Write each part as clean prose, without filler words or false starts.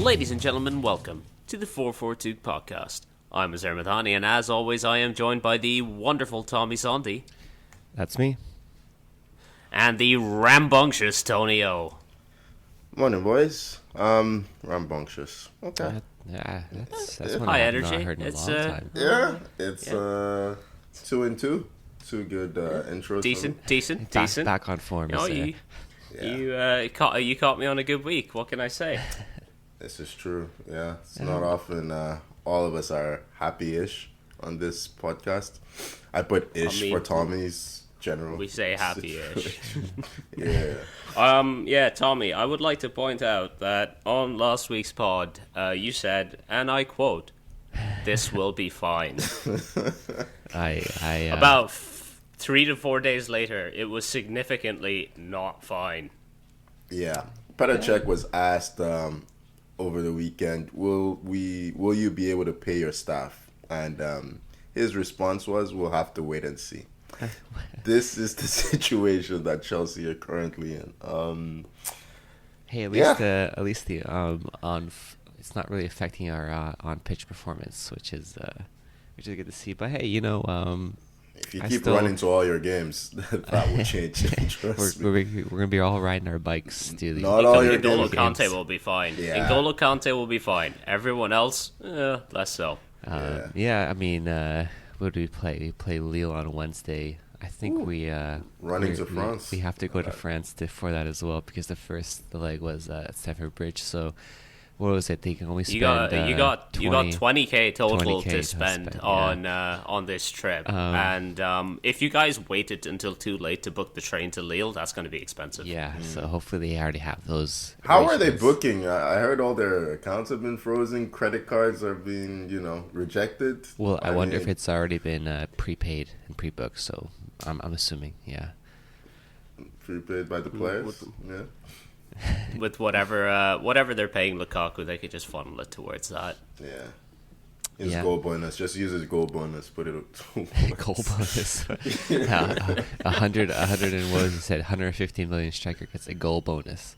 Ladies and gentlemen, welcome to the 442 podcast. I'm Azar Madani, and as always, I am joined by the wonderful Tommy Sondi. That's me. And the rambunctious Tony O. Morning, boys. Rambunctious. Okay. That's one high I've energy. not heard in a long time. Yeah, it's 2 and 2. Two good intros. Decent. Back on form. You caught me on a good week. What can I say? This is true. Yeah, it's not often all of us are happy-ish on this podcast. I put ish for Tommy's general. We say happy-ish. Yeah. Tommy, I would like to point out that on last week's pod, you said, and I quote, "This will be fine." About 3 to 4 days later, it was significantly not fine. Yeah. Petacek was asked over the weekend, will you be able to pay your staff? And his response was, we'll have to wait and see. This is the situation that Chelsea are currently in. Hey, at least the it's not really affecting our on pitch performance, which is good to see. But hey, if you keep running to all your games, that will change. We're gonna be all riding our bikes to the. Not all your N'Golo games. Kante will be fine. Yeah. N'Golo Kante will be fine. Everyone else, less so. I mean, what do we play? We play Lille on Wednesday. I think running to France. We have to go to France for that as well because the leg was at Stamford Bridge. So what was it? They can only spend. You got 20K total 20K to spend on this trip, and if you guys waited until too late to book the train to Lille, that's going to be expensive. Yeah, so hopefully they already have those. How are they booking? I heard all their accounts have been frozen. Credit cards are being, rejected. Well, I wonder if it's already been prepaid and pre-booked. So I'm assuming, yeah. Prepaid by the players. Yeah. With whatever they're paying Lukaku, they could just funnel it towards that. Yeah. His goal bonus. Just use his goal bonus. Put it up. Goal bonus. 100 and what was he said? 115 million striker gets a goal bonus.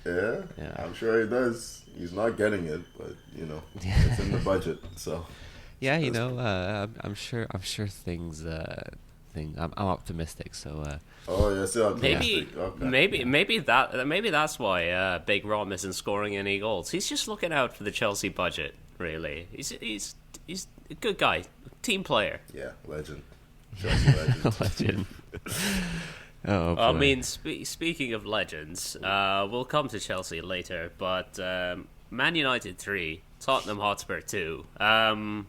Yeah. I'm sure he does. He's not getting it, but it's in the budget. So. Yeah, I'm sure things. I'm optimistic. So. You're still optimistic. Maybe that's why Big Rom isn't scoring any goals. He's just looking out for the Chelsea budget. Really, he's a good guy, team player. Yeah, legend. Chelsea legend. Legend. Oh, boy. I mean, speaking of legends, we'll come to Chelsea later. But Man United 3, Tottenham Hotspur 2.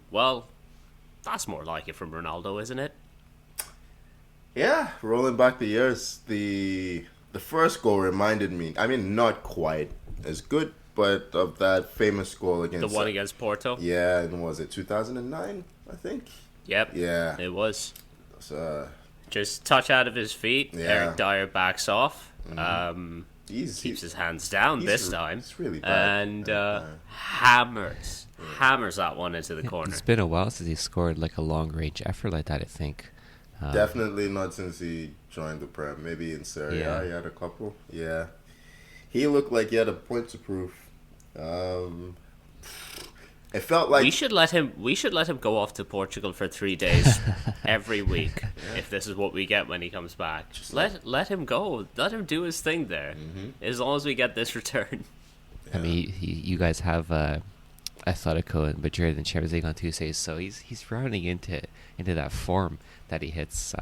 Well, that's more like it from Ronaldo, isn't it? Yeah, rolling back the years, the first goal reminded me, not quite as good, but of that famous goal against... The one against Porto? Yeah, and was it 2009, I think? Yep. Yeah. It was. So, just touch out of his feet, yeah. Eric Dyer backs off, Mm-hmm. Keeps his hands down this time, it's really bad. And hammers that one into the corner. It's been a while since he scored like a long-range effort like that, I think. Definitely not since he joined the Prem. Maybe in Serie A he had a couple. Yeah. He looked like he had a point to prove. It felt like we should let him go off to Portugal for 3 days every week if this is what we get when he comes back. Just let him go. Let him do his thing there. Mm-hmm. As long as we get this return. Yeah. I mean, you guys have Atletico and Madrid and Champions League on Tuesdays, so he's rounding into that form that he hits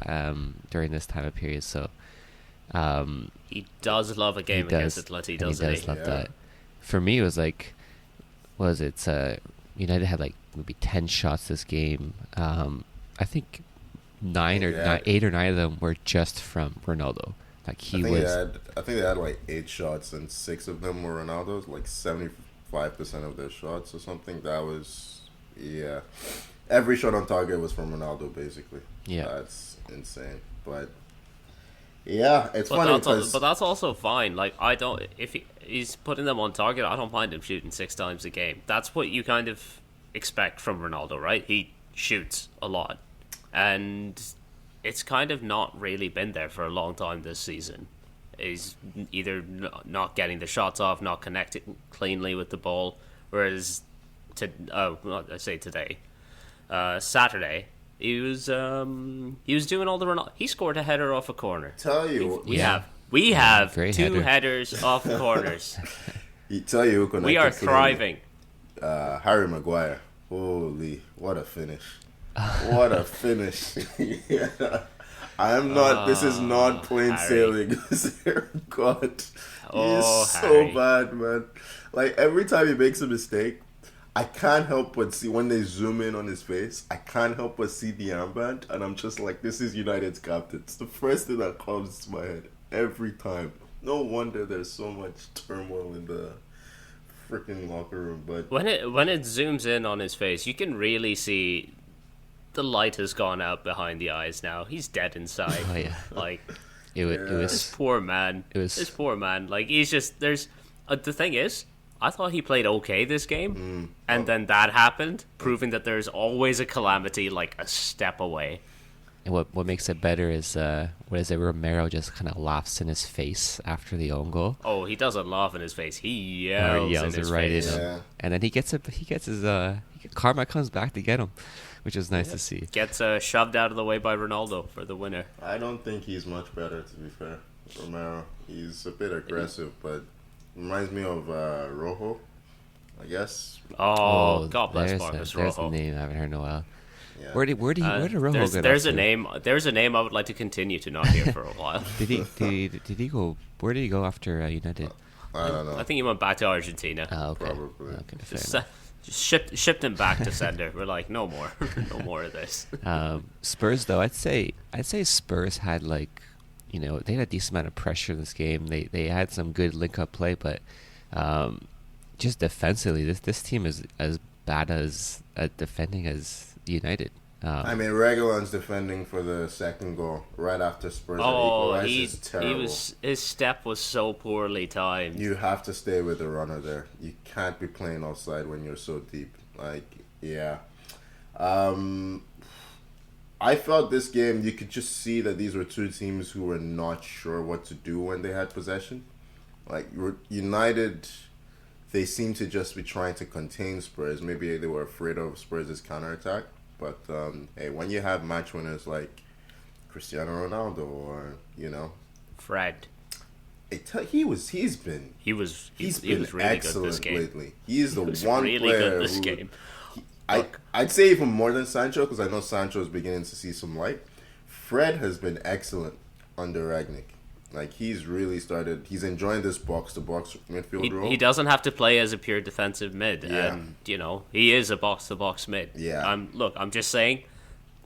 during this time of period. So he does love a game against Atleti, doesn't he? He does love that. For me, it was like, United had like maybe 10 shots this game. I think 8 or 9 of them were just from Ronaldo. Like I think they had like 8 shots and 6 of them were Ronaldo's. Like 75% of their shots or something. That was every shot on target was from Ronaldo, basically. Yeah, that's insane. But yeah, it's funny because... But that's also fine. Like, if he's putting them on target, I don't mind him shooting 6 times a game. That's what you kind of expect from Ronaldo, right? He shoots a lot. And it's kind of not really been there for a long time this season. He's either not getting the shots off, not connecting cleanly with the ball, Whereas, I say today, Saturday, he was doing all the Ronaldo. He scored a header off a corner. Tell you, We have Great two header. headers off corners. tell you who connected We are clearly. thriving. Harry Maguire. Holy, what a finish! What a finish! I am not. This is not plain Harry. sailing. God, Oh, he's so Harry. bad, man. Like every time he makes a mistake, I can't help but see when they zoom in on his face. I can't help but see the armband, and I'm just like, this is United's captain. It's the first thing that comes to my head every time. No wonder there's so much turmoil in the freaking locker room. But When it zooms in on his face, you can really see the light has gone out behind the eyes now. He's dead inside. Oh, yeah. Like It this was poor man. It was- This poor man. Like he's just there's the thing is, I thought he played okay this game, and then that happened, proving that there's always a calamity like a step away. and what makes it better is what is it? Romero just kind of laughs in his face after the own goal. Oh, he doesn't laugh in his face. He Or yells, yells in his it right face. in him. Yeah. And then he gets his karma comes back to get him, which is nice to see. Gets shoved out of the way by Ronaldo for the winner. I don't think he's much better, to be fair. Romero, he's a bit aggressive, but reminds me of Rojo, I guess. Oh, God bless there's Marcus there's a Rojo. name I haven't heard in a while. Yeah. Where did Rojo there's, go? there's up a to? name. There's a name I would like to continue to not hear for a while. Did he go? Where did he go after United? I don't know. I think he went back to Argentina. Oh, okay. Probably. Okay, fair Just, enough. just shipped him back to sender. We're like, no more, no more of this. Spurs though, I'd say Spurs had they had a decent amount of pressure in this game. They had some good link up play, but just defensively, this team is as bad as at defending as United. I mean, Reguilon's defending for the second goal right after Spurs had Oh, equalized he is terrible. his step was so poorly timed. You have to stay with the runner there. You can't be playing offside when you're so deep. Like, yeah. I felt this game, you could just see that these were two teams who were not sure what to do when they had possession. Like, United, they seemed to just be trying to contain Spurs. Maybe they were afraid of Spurs' counterattack. But, hey, when you have match winners like Cristiano Ronaldo or, Fred, he's been he was really good excellent this game. lately. He's the He was one really player good this who, game. I'd say even more than Sancho, because I know Sancho is beginning to see some light. Fred has been excellent under Ragnick. Like, he's really started. He's enjoying this box-to-box midfield role. He doesn't have to play as a pure defensive mid, Yeah. and he is a box-to-box mid. Yeah. I'm just saying.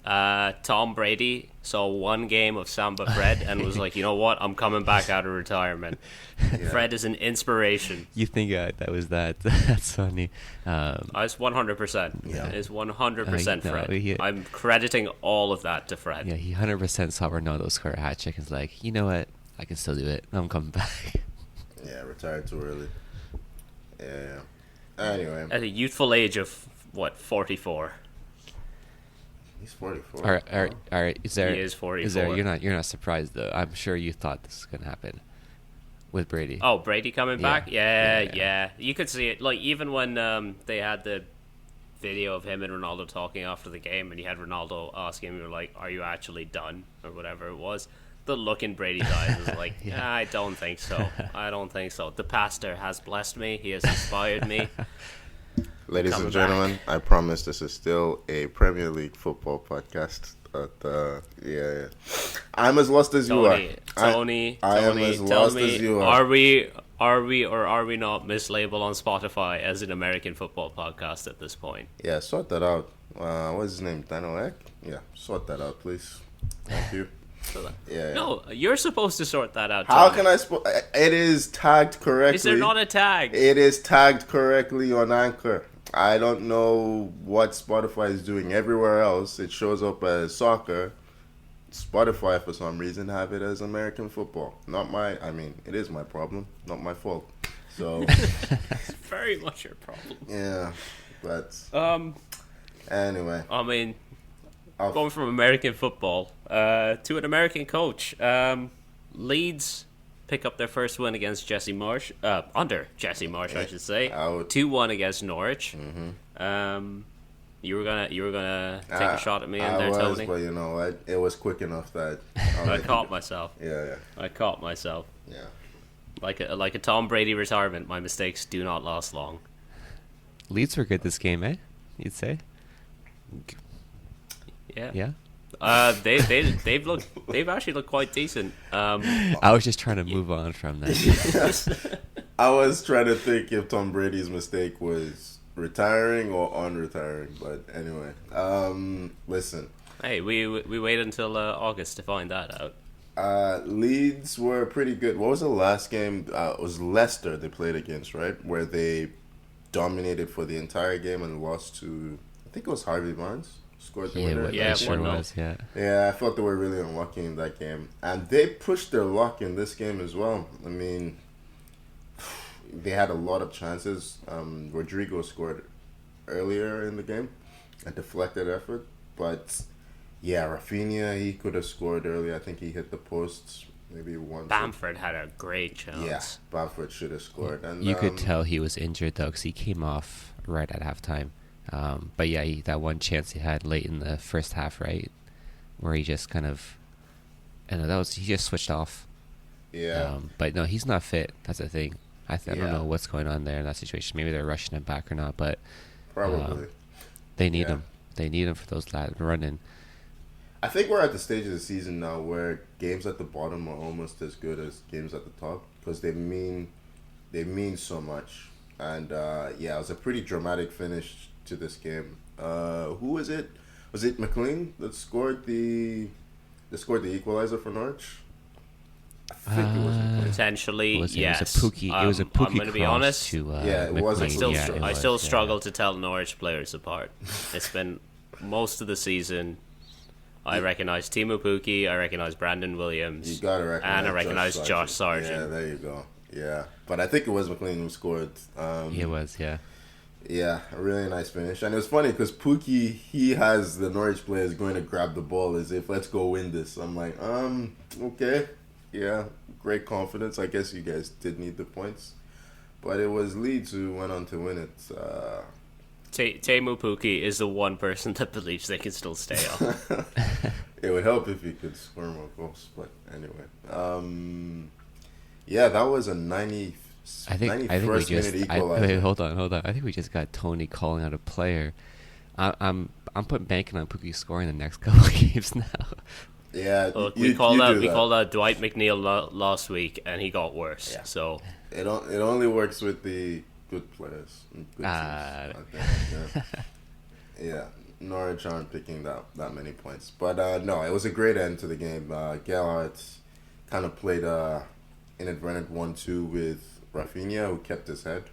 Tom Brady saw one game of Samba Fred and was like, you know what? I'm coming back out of retirement. Fred is an inspiration. You think that was that? That's funny. It's 100%. Yeah. It's 100% No, Fred. I'm crediting all of that to Fred. Yeah, he 100% saw Ronaldo score a hat trick and was like, you know what? I can still do it. I'm coming back. Yeah, retired too early. Yeah. Anyway, At a youthful age of 44. he's 44. All right. Is there? He is 44. Is there? You're not surprised though. I'm sure you thought this was gonna happen with Brady. Oh, Brady coming Yeah. back? Yeah, Yeah. yeah. You could see it. Like, even when they had the video of him and Ronaldo talking after the game, and you had Ronaldo asking him, you were like, are you actually done? Or whatever it was. The look in Brady's eyes was like, Yeah. I don't think so. I don't think so. The pastor has blessed me. He has inspired me. Ladies Coming and gentlemen, I promise this is still a Premier League football podcast. But, yeah. I'm as lost as you are. Tony, I am as tell lost me, as you are. are we or are we not mislabeled on Spotify as an American football podcast at this point? Yeah, sort that out. What's his name? Daniel Eck? Yeah, sort that out, please. Thank you. Yeah. No, you're supposed to sort that out. How Tony. can I? It is tagged correctly. Is there not a tag? It is tagged correctly on Anchor. I don't know what Spotify is doing everywhere else. It shows up as soccer. Spotify, for some reason, have it as American football. It is my problem, not my fault. So, It's very much your problem. yeah, but anyway. I mean, I'll- going from American football to an American coach. Leeds pick up their first win against Jesse Marsh. Under Jesse Marsh, I should say. 2-1 against Norwich. You were gonna take a shot at me in there, Tony. But you know what? It was quick enough that I caught myself. Yeah. I caught myself. Yeah. Like a Tom Brady retirement, my mistakes do not last long. Leeds were good this game, eh? You'd say? Yeah. Yeah? They've actually looked quite decent. I was just trying to move on from that. I was trying to think if Tom Brady's mistake was retiring or unretiring, but anyway. Listen. Hey, we waited until August to find that out. Leeds were pretty good. What was the last game? It was Leicester they played against, right? Where they dominated for the entire game and lost to, I think it was Harvey Barnes. Scored the winner. Yeah, sure was, yeah. Yeah, I felt they were really unlucky in that game. And they pushed their luck in this game as well. I mean, they had a lot of chances. Rodrigo scored earlier in the game, a deflected effort. But, yeah, Rafinha, he could have scored earlier. I think he hit the posts maybe once. Bamford had a great chance. Yeah, Bamford should have scored. And you could tell he was injured, though, because he came off right at halftime. But yeah, that one chance he had late in the first half, right, where he just kind of, he just switched off. Yeah. But no, he's not fit. That's the thing. I don't know what's going on there in that situation. Maybe they're rushing him back or not, but probably they need him. They need him for those lads running. I think we're at the stage of the season now where games at the bottom are almost as good as games at the top because they mean so much. And it was a pretty dramatic finish to this game. Who was it? Was it McLean that scored the equalizer for Norwich? I think it was McLean. Potentially, yes. It was a Pookie. It was a Pookie. I'm going to be honest. It was. I still struggle to tell Norwich players apart. It's been most of the season. I recognise Timo Pukki, I recognise Brandon Williams, you gotta recognize and I recognise Josh Sargent. Yeah, there you go. Yeah, but I think it was McLean who scored. It was, yeah. Yeah, a really nice finish. And it was funny because Pukki, he has the Norwich players going to grab the ball as if, let's go win this. I'm like, okay. Yeah, great confidence. I guess you guys did need the points. But it was Leeds who went on to win it. Teemu Pukki is the one person that believes they can still stay up. It would help if he could score more goals. But anyway. That was a 91st minute equalizer. Wait, hold on. I think we just got Tony calling out a player. I'm putting banking on Pukki scoring the next couple of games now. Yeah, look, we called out Dwight McNeil last week, and he got worse. Yeah. So it only works with the good players. Good teams, yeah, Norwich aren't picking that many points, but no, it was a great end to the game. Gerhardt kind of played inadvertent 1-2 with Rafinha, who kept his head,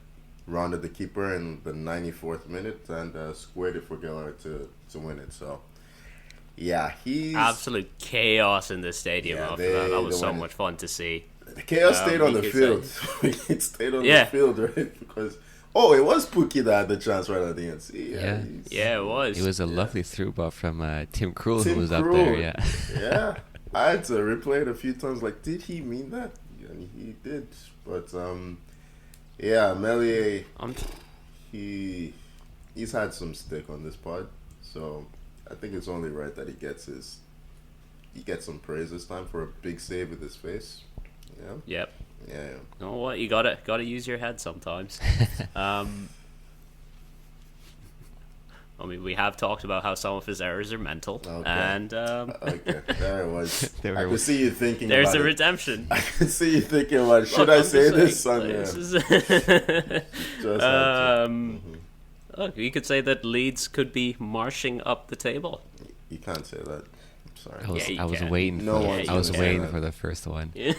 rounded the keeper in the 94th minute, and squared it for Gerhardt to win it. So. Yeah, he's absolute chaos in the stadium after that. That was so much fun to see. The chaos stayed on the field. It stayed on the field, right? Because it was Pukki that had the chance right at the end. See, it was. It was a lovely through ball from Tim Krul, who was up there. Yeah, yeah. I had to replay it a few times. Like, did he mean that? Yeah, he did. But Melier, he's had some stick on this pod, so. I think it's only right that he gets some praise this time for a big save with his face. Yeah. Yep. Yeah. You know what? You gotta use your head sometimes. I mean, we have talked about how some of his errors are mental, and okay, there it was. I could see you thinking. There's about a redemption. I could see you thinking about. Should I say this, son? Look, you could say that Leeds could be marching up the table. You can't say that. I'm sorry. I was waiting. For the first one. Yeah.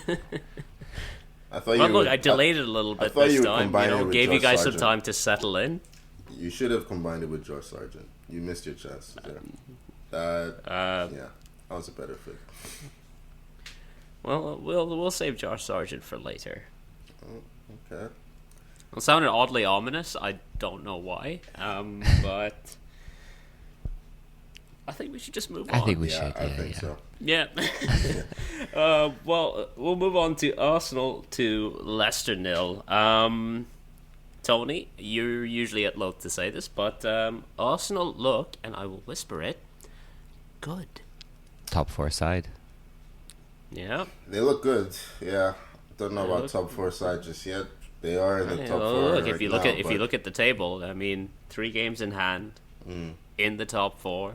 I thought I delayed it a little bit this time. Gave you guys some time to settle in. You should have combined it with Josh Sargent. You missed your chance there. That was a better fit. Well, we'll save Josh Sargent for later. Oh, okay. It sounded oddly ominous. I don't know why, but I think we should just move I on. think we Yeah, should. I Yeah, think yeah. so. Yeah. Well, we'll move on to Arsenal to Leicester 0. Tony, you're usually at loath to say this, but Arsenal look, and I will whisper it, good. Top 4 side. Yeah. They look good. Yeah, don't know They about look- top 4 side just yet. They are in the top Well, 4 look, right if you now, look at if you but- look at the table, I mean, 3 games in hand, in the top 4,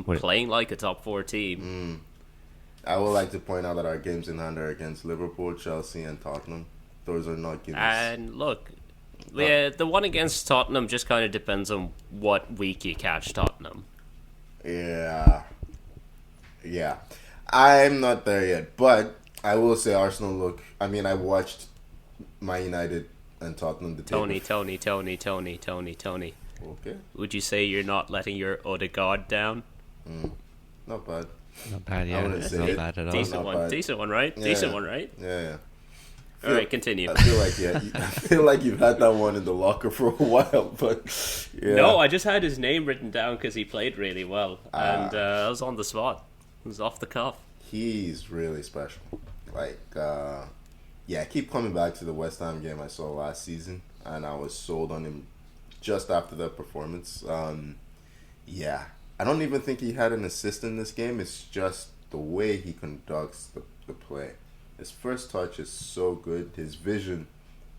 What- playing like a top 4 team. I would like to point out that our games in hand are against Liverpool, Chelsea, and Tottenham. Those are not games. And look, yeah, the one against Tottenham just kind of depends on what week you catch Tottenham. Yeah. Yeah. I'm not there yet, but I will say Arsenal look. I mean, I watched Man United and Tottenham the day Tony, before. Tony. Okay. Would you say you're not letting your Odegaard down? Not bad. Not bad, I yeah. wouldn't It's say not it. bad at all. Decent not one, bad. decent one, right? Yeah. Decent one, right? Yeah. All right, continue. I feel like I feel like you've had that one in the locker for a while, but yeah. No, I just had his name written down because he played really well, and I was on the spot. It was off the cuff. He's really special. Like, yeah, I keep coming back to the West Ham game I saw last season, and I was sold on him just after that performance. Yeah, I don't even think he had an assist in this game. It's just the way he conducts the play. His first touch is so good. His vision,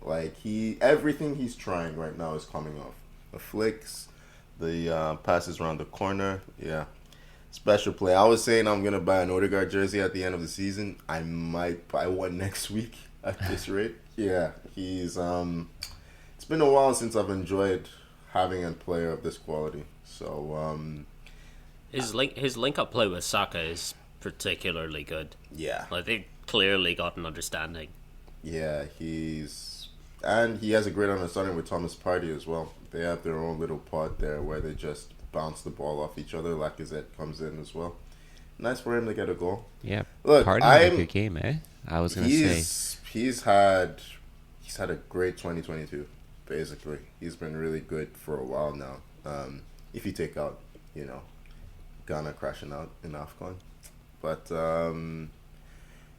like everything he's trying right now is coming off. The flicks, the passes around the corner. Yeah, special play. I was saying I'm gonna buy an Odegaard jersey at the end of the season. I might buy one next week at this rate. Yeah, he's It's been a while since I've enjoyed having a player of this quality. So His link up play with Saka is particularly good. yeah. Like they've clearly got an understanding. Yeah, he has a great understanding with Thomas Partey as well. They have their own little pod there where they just bounce the ball off each other. Lacazette comes in as well. Nice for him to get a goal. Yeah. Look, Party had a good game, eh? I was going to say. He's had a great 2022. Basically, he's been really good for a while now. If you take out, Ghana crashing out in AFCON, but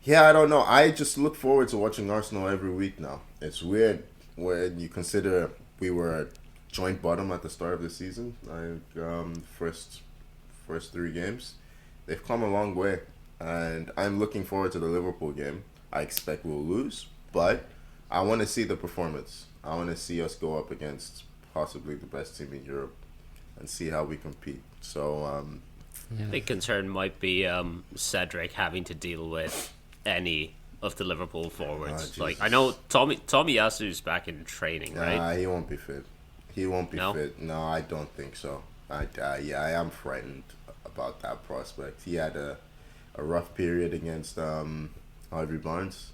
yeah, I don't know. I just look forward to watching Arsenal every week now. It's weird when you consider we were joint bottom at the start of the season. First 3 games, they've come a long way, and I'm looking forward to the Liverpool game. I expect we'll lose, but I want to see the performance. I want to see us go up against possibly the best team in Europe and see how we compete. So, Yeah. Big concern might be Cedric having to deal with any of the Liverpool forwards. Jesus. Like I know Tomiyasu's back in training, right? nah, he won't be fit. He won't be No? fit. No, I don't think so. I am frightened about that prospect. He had a rough period against Harvey Barnes.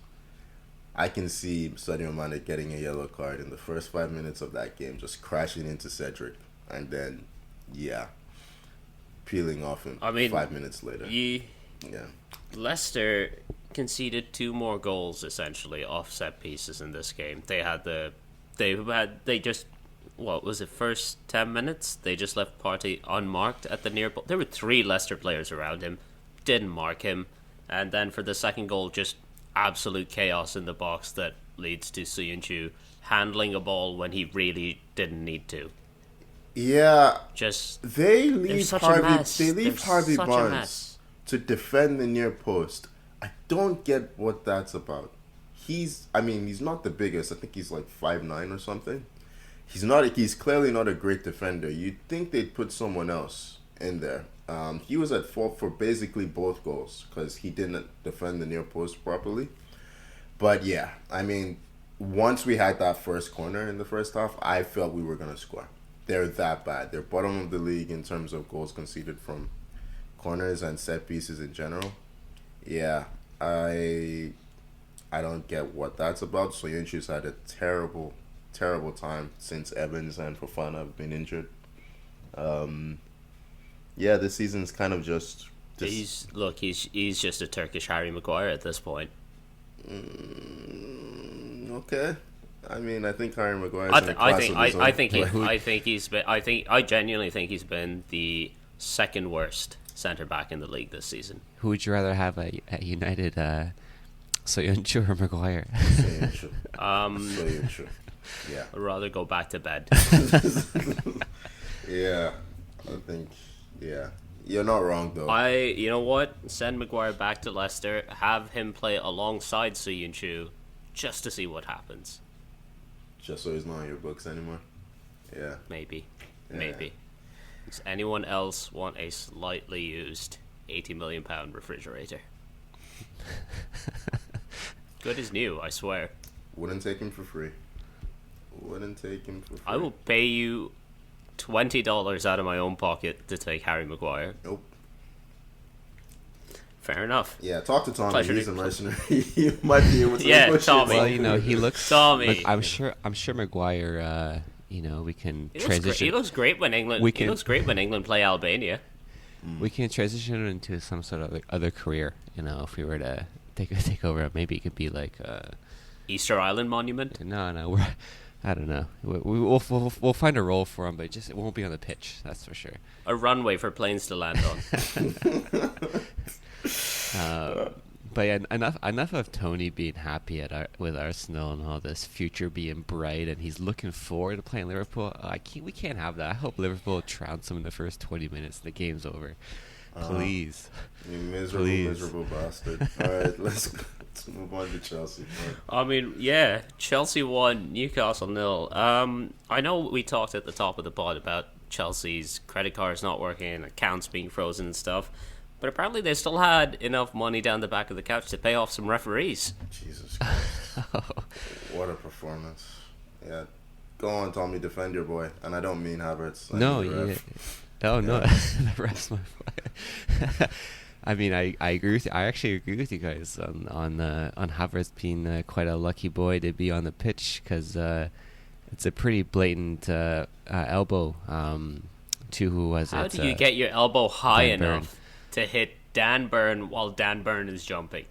I can see Sadio Mane getting a yellow card in the first 5 minutes of that game, just crashing into Cedric, and then, peeling off him 5 minutes later. Yeah. Leicester conceded 2 more goals essentially off set pieces in this game. What was it, first 10 minutes? They just left Partey unmarked at the near ball. There were 3 Leicester players around him, didn't mark him, and then for the second goal, just absolute chaos in the box that leads to Suyuncu handling a ball when he really didn't need to. Yeah, Just They They're leave such a Harvey. mess. They leave They're Harvey such a Barnes mess. to defend the near post. I don't get what that's about. He's not the biggest. I think he's like 5'9" or something. He's clearly not a great defender. You'd think they'd put someone else in there. He was at fault for basically both goals because he didn't defend the near post properly. But yeah, once we had that first corner in the first half, I felt we were gonna score. They're that bad. They're bottom of the league in terms of goals conceded from corners and set pieces in general. Yeah, I don't get what that's about. Soyuncu's had a terrible time since Evans and Fofana have been injured. Yeah, this season's kind of just. he's just a Turkish Harry Maguire at this point. Okay. I think Harry Maguire's I in a class of his own. genuinely think he's been the second worst centre back in the league this season. Who would you rather have at United, Soyuncu or Maguire? Soyuncu. Yeah. I'd rather go back to bed. Yeah, I think. Yeah, you're not wrong though. You know what? Send Maguire back to Leicester. Have him play alongside Soyuncu, just to see what happens. Just so he's not on your books anymore. Yeah. Maybe. Yeah. Maybe. Does anyone else want a slightly used £80 million refrigerator? Good as new, I swear. Wouldn't take him for free. I will pay you $20 out of my own pocket to take Harry Maguire. Nope. Fair enough. Yeah, talk to Tommy. Pleasure He's to- a mercenary. He might be able to negotiate Tommy. Well, something. he looks. Tommy. Look, I'm sure Maguire. We can transition. He looks great when England. He looks great when England play Albania. We can transition him into some sort of other career. If we were to take over, maybe it could be like Easter Island Monument. No, I don't know. We'll find a role for him, but it won't be on the pitch. That's for sure. A runway for planes to land on. But yeah, enough of Tony being happy with Arsenal and all this future being bright, and he's looking forward to playing Liverpool. We can't have that. I hope Liverpool trounce him in the first 20 minutes. The game's over. Please. You miserable bastard. All right, let's move on to Chelsea. I mean, yeah, Chelsea won, Newcastle 0. I know we talked at the top of the pod about Chelsea's credit cards not working, accounts being frozen and stuff, but apparently they still had enough money down the back of the couch to pay off some referees. Jesus Christ. What a performance. Yeah. Go on, Tommy, defend your boy. And I don't mean Havertz. No, the ref's my boy. I mean, I agree with you. I actually agree with you guys on Havertz being quite a lucky boy to be on the pitch, because it's a pretty blatant elbow to who was How it? do you get your elbow high Dan enough to hit Dan Burn while Dan Burn is jumping?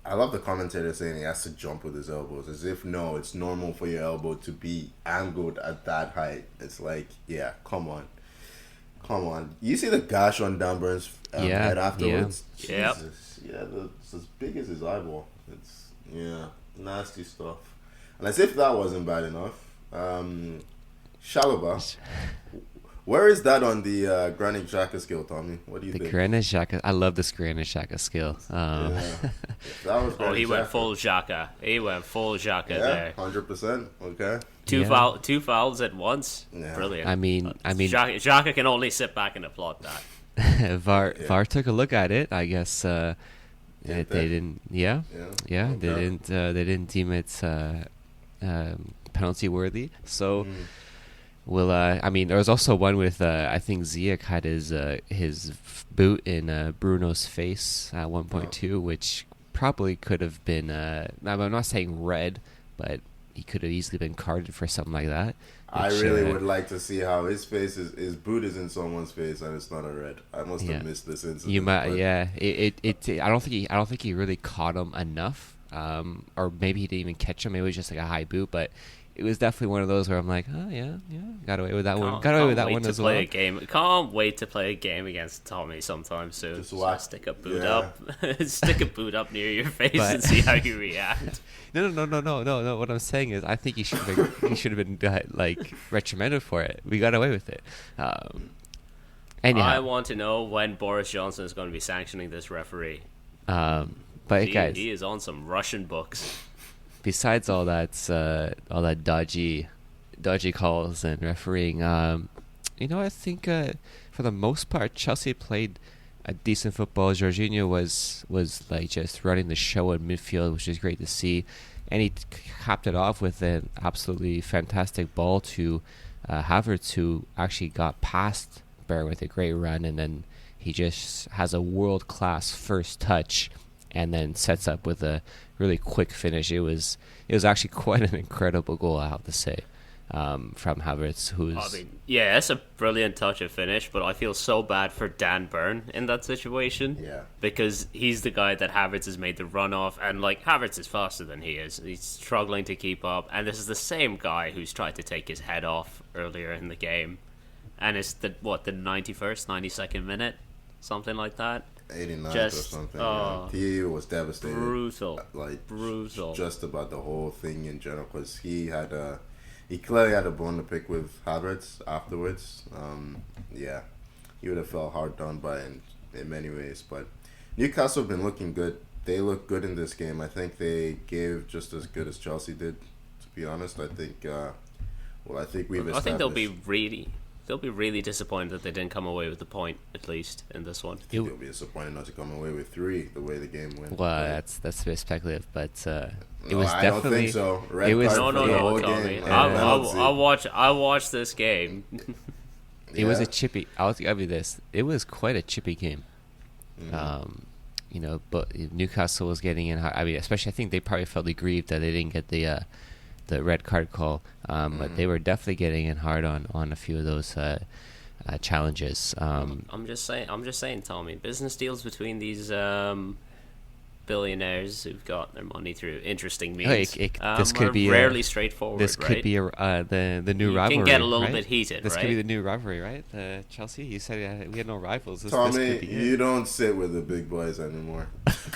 I love the commentator saying he has to jump with his elbows, as if no, it's normal for your elbow to be angled at that height. It's like, yeah, come on. You see the gash on Dan Burn's head afterwards? Yeah. Jesus. Yeah, it's as big as his eyeball. It's, nasty stuff. And as if that wasn't bad enough, Shalaba, where is that on the Granit Xhaka scale, Tommy? What do you think? The Granit Xhaka. I love this Granit Xhaka skill. That was he went full Xhaka. There. 100%. Okay. Two fouls at once. Yeah. Brilliant. I mean, Xhaka can only sit back and applaud that. VAR took a look at it. I guess they didn't. Yeah. Okay. They didn't deem it penalty worthy. So. Well, I mean, there was also one with I think Ziyech had his boot in Bruno's face at 1.2, which probably could have been. I'm not saying red, but he could have easily been carded for something like that. I really would like to see how his boot is in someone's face and it's not a red. I must have missed this incident. You might, yeah. I don't think he really caught him enough, or maybe he didn't even catch him. Maybe it was just like a high boot, but. It was definitely one of those where I'm like, oh yeah, got away with that one. Got away with that one as well. Can't wait to play a game against Tommy sometime soon. Just stick a boot up, stick a boot up near your face and see how you react. No. What I'm saying is, I think he should have been like reprimanded for it. We got away with it. Anyhow, I want to know when Boris Johnson is going to be sanctioning this referee. But guys, he is on some Russian books. Besides all that dodgy calls and refereeing, I think for the most part Chelsea played a decent football. Jorginho was like just running the show in midfield, which is great to see, and he capped it off with an absolutely fantastic ball to Havertz, who actually got past Bear with a great run, and then he just has a world class first touch. And then sets up with a really quick finish. It was actually quite an incredible goal, I have to say, from Havertz. It's a brilliant touch of finish, but I feel so bad for Dan Burn in that situation. Yeah. Because he's the guy that Havertz has made the run off, and Havertz is faster than he is. He's struggling to keep up, and this is the same guy who's tried to take his head off earlier in the game. and it's the 91st, 92nd minute, something like that. 89th or something. Yeah. He was devastated. Brutal. Brutal. Just about the whole thing in general, because he clearly had a bone to pick with Havertz afterwards. Yeah, he would have felt hard done by in many ways. But Newcastle have been looking good. They look good in this game. I think they gave just as good as Chelsea did. To be honest, I think. I think we've established. I think they'll be really disappointed that they didn't come away with the point, at least in this one. They'll be disappointed not to come away with 3 the way the game went. Well, that's a bit speculative, but it was I definitely. don't think so. Red it was card for the whole game. I watched this game. It was a chippy. I'll give you this. It was quite a chippy game. Mm-hmm. But Newcastle was getting in. I mean, especially I think they probably felt aggrieved that they didn't get the red card call. But they were definitely getting in hard on a few of those challenges. I'm just saying, Tommy. Business deals between these billionaires who've got their money through interesting means. This could be rarely straightforward. This could be the new you rivalry. Can get a little right? bit heated. This right? could be the new rivalry, right? Chelsea. You said we had no rivals. This Tommy, could be you don't sit with the big boys anymore.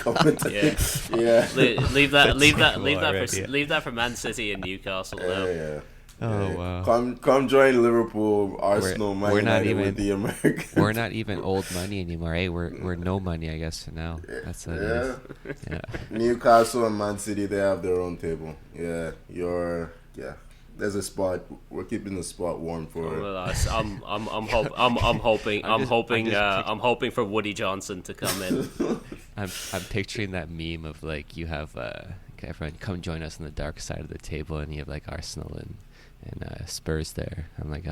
Yeah. Leave that for Man City and Newcastle. Yeah. Oh wow! Come join Liverpool, Arsenal, Man United with the Americans. We're not even old money anymore. Hey, we're no money, I guess, for now. That's what it is. Yeah. Newcastle and Man City, they have their own table. Yeah, there's a spot. We're keeping the spot warm for. Well, I'm hoping for Woody Johnson to come in. I'm picturing that meme of like you have everyone come join us on the dark side of the table, and you have like Arsenal and Spurs there. I'm like,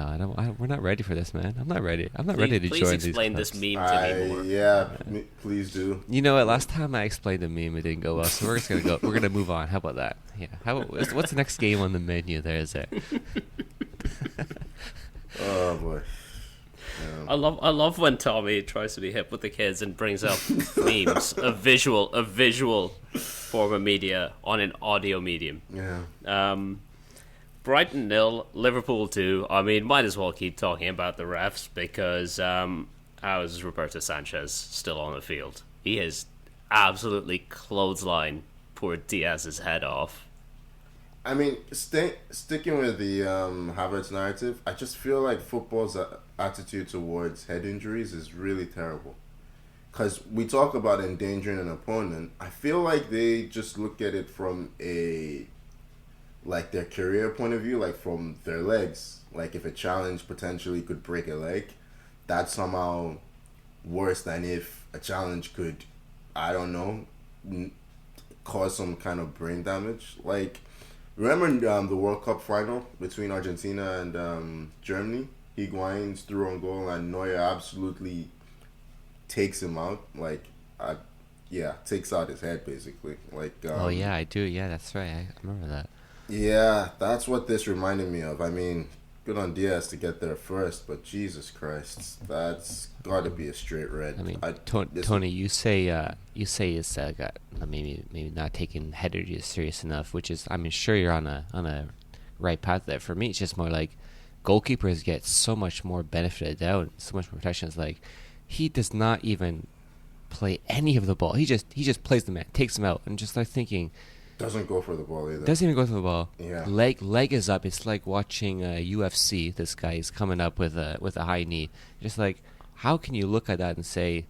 we're not ready for this, man. I'm not ready. I'm not ready to join these. Please explain this meme to me more. Yeah, please do. You know what? Last time I explained the meme, it didn't go well, so we're just gonna go. We're gonna move on. How about that? Yeah. What's the next game on the menu? There is it. Oh boy. Yeah. I love when Tommy tries to be hip with the kids and brings up memes, a visual form of media on an audio medium. Yeah. Brighton 0, Liverpool 2. I mean, might as well keep talking about the refs because how is Roberto Sanchez still on the field? He has absolutely clotheslined poor Diaz's head off. I mean, sticking with the Havertz narrative, I just feel like football's attitude towards head injuries is really terrible. Because we talk about endangering an opponent, I feel like they just look at it from their career point of view, like from their legs. Like if a challenge potentially could break a leg, that's somehow worse than if a challenge could, I don't know, cause some kind of brain damage. Like, remember the World Cup final between Argentina and Germany? Higuain's threw on goal and Neuer absolutely takes him out. Takes out his head basically. Oh yeah, I do. Yeah, that's right. I remember that. Yeah, that's what this reminded me of. I mean, good on Diaz to get there first, but Jesus Christ, that's got to be a straight red. I mean, Tony, you say it's maybe not taking head injuries serious enough, which is, I mean, sure you're on a right path there. For me, it's just more like goalkeepers get so much more benefit of the doubt, so much more protection. It's like he does not even play any of the ball. He just plays the man, takes him out, and just like thinking. Doesn't go for the ball either. Doesn't even go for the ball. Yeah. Leg is up. It's like watching UFC. This guy is coming up with a high knee. Just like, how can you look at that and say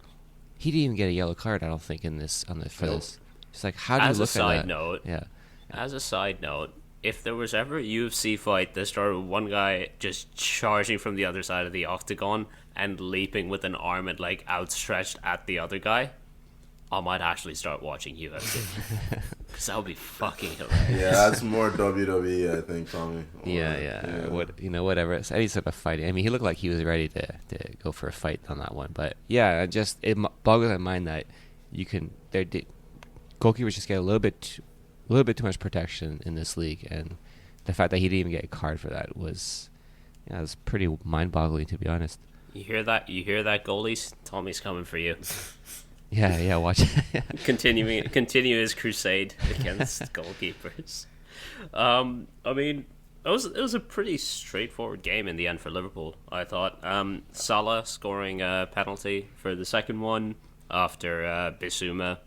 he didn't even get a yellow card? I don't think this. It's like, how do you look at that? As a side note, if there was ever a UFC fight that started with one guy just charging from the other side of the octagon and leaping with an arm and leg outstretched at the other guy, I might actually start watching UFC. Because that would be fucking hilarious. Yeah, that's more WWE, I think, Tommy. Yeah. Whatever. It's any sort of fighting. I mean, he looked like he was ready to go for a fight on that one. But yeah, it boggles my mind that goalkeepers just get a little bit too much protection in this league, and the fact that he didn't even get a card for that was pretty mind-boggling, to be honest. You hear that, goalies? Tommy's coming for you. Yeah, watch it. Continue his crusade against goalkeepers. I mean, it was a pretty straightforward game in the end for Liverpool. I thought Salah scoring a penalty for the second one after Bissouma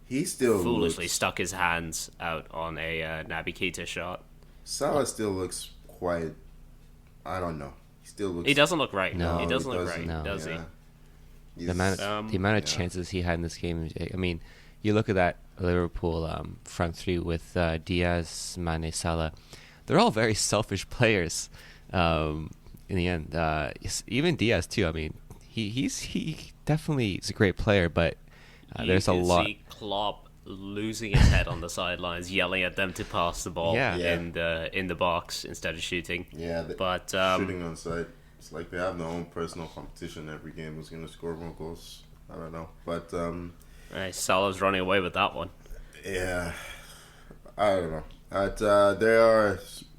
He still foolishly looks, stuck his hands out on a Naby Keita shot. Salah still looks quite. I don't know. He still looks. He doesn't look right. No, he doesn't he look doesn't. right, No. does he? Yeah. The amount of yeah. chances he had in this game. I mean, you look at that Liverpool front three with Diaz, Mane, Salah. They're all very selfish players. In the end, even Diaz too. I mean, he definitely is a great player, but there's a lot. You can see Klopp losing his head on the sidelines, yelling at them to pass the ball Yeah. in the box instead of shooting. Yeah, But shooting on side. It's like they have their own personal competition every game. Who's going to score more goals? I don't know, but Salah's running away with that one. yeah, I don't know. But there are,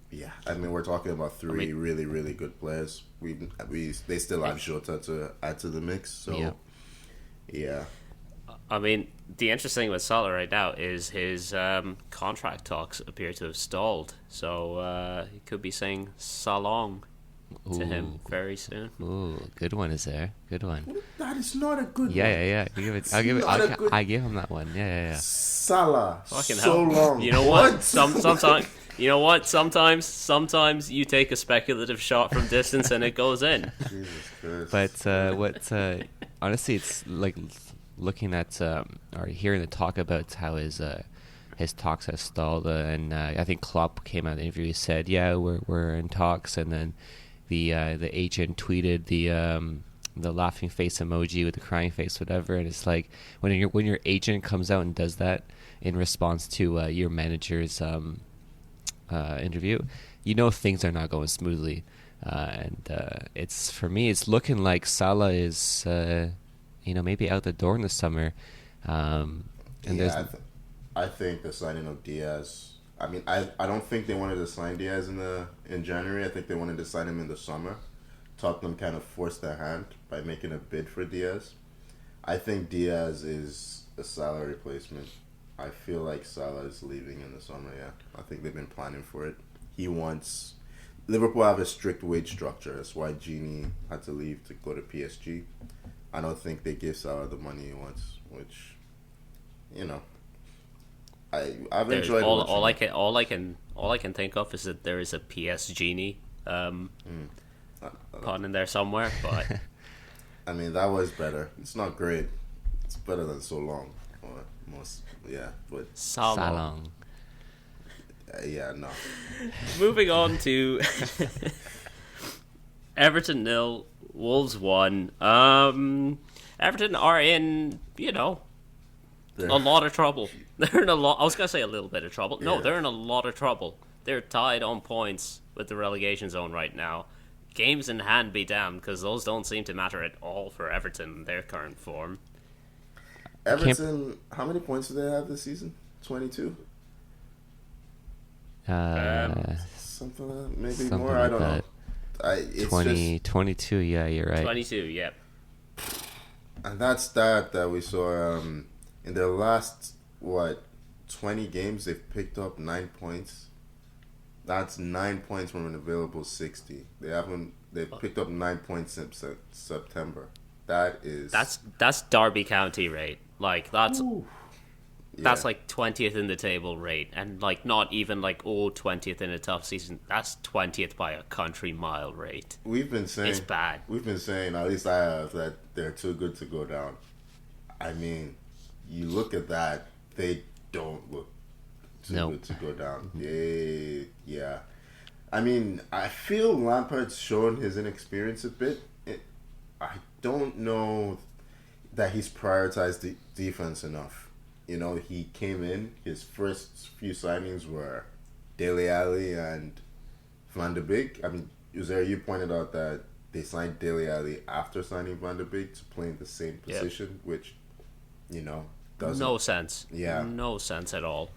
yeah. I mean, we're talking about three really, really good players. They still have Jota to add to the mix. So yeah. I mean, the interesting thing with Salah right now is his contract talks appear to have stalled. So he could be saying Salong to him very soon. Ooh, good one is there. Good one. That is not a good one. Yeah. I'll give it. not a good- I give him that one. Yeah. Salah. Fucking so hell. long. You know what? Sometimes. You know what? Sometimes you take a speculative shot from distance and it goes in. Jesus Christ. But honestly, it's like looking at or hearing the talk about how his talks have stalled, and I think Klopp came out in the interview. He said, "Yeah, we're in talks," and then the agent tweeted the laughing face emoji with the crying face, whatever. And it's like when your agent comes out and does that in response to your manager's interview, you know things are not going smoothly. And it's, for me, it's looking like Salah is maybe out the door in the summer. And yeah, I think the signing of Diaz. I mean, I don't think they wanted to sign Diaz in January. I think they wanted to sign him in the summer. Tottenham kind of forced their hand by making a bid for Diaz. I think Diaz is a Salah replacement. I feel like Salah is leaving in the summer. Yeah, I think they've been planning for it. Liverpool have a strict wage structure. That's why Gini had to leave to go to PSG. I don't think they give Salah the money he wants, which, I've enjoyed all I can think of is that there is a PS Genie pun in there somewhere, but I mean, that was better. It's not great. It's better than so long. But Salong. yeah, no. moving on to Everton 0, Wolves 1. Everton are in, a lot of trouble. They're in a lot. I was gonna say a little bit of trouble. No, Yeah. they're in a lot of trouble. They're tied on points with the relegation zone right now. Games in hand be damned, because those don't seem to matter at all for Everton in their current form. Everton, how many points do they have this season? 22? Something like that? Maybe something more? like I don't know. that. It's 22, yeah, you're right. 22, yep. And that stat that we saw in their last 20 games, they've picked up 9 points. That's 9 points from an available 60. They've picked up 9 points since September. That's Derby County rate. Like that's Ooh. that's Yeah. like 20th in the table rate, and like not even like 20th in a tough season. That's 20th by a country mile rate. We've been saying It's bad. We've been saying, at least I have, that they're too good to go down. I mean, you look at that, they don't look too good to go down. Yeah. I mean, I feel Lampard's shown his inexperience a bit. I don't know that he's prioritized the defense enough. He came in, his first few signings were Dele Alli and Van de Beek. I mean, you pointed out that they signed Dele Alli after signing Van de Beek to play in the same position, which, doesn't... No sense. Yeah. No sense at all.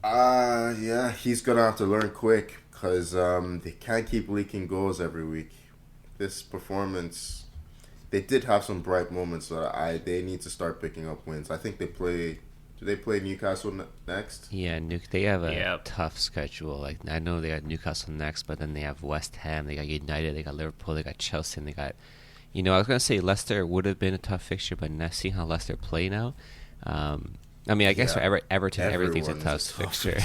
Yeah, he's going to have to learn quick, because they can't keep leaking goals every week. This performance... They did have some bright moments, so they need to start picking up wins. I think they play Do they play Newcastle next? Yeah, they have a Yep. tough schedule. Like I know they got Newcastle next, but then they have West Ham, they got United, they got Liverpool, they got Chelsea, and they got. I was gonna say Leicester would have been a tough fixture, but now seeing how Leicester play now, I mean, I guess Yeah. for Everton, everything's a Everyone's tough fixture.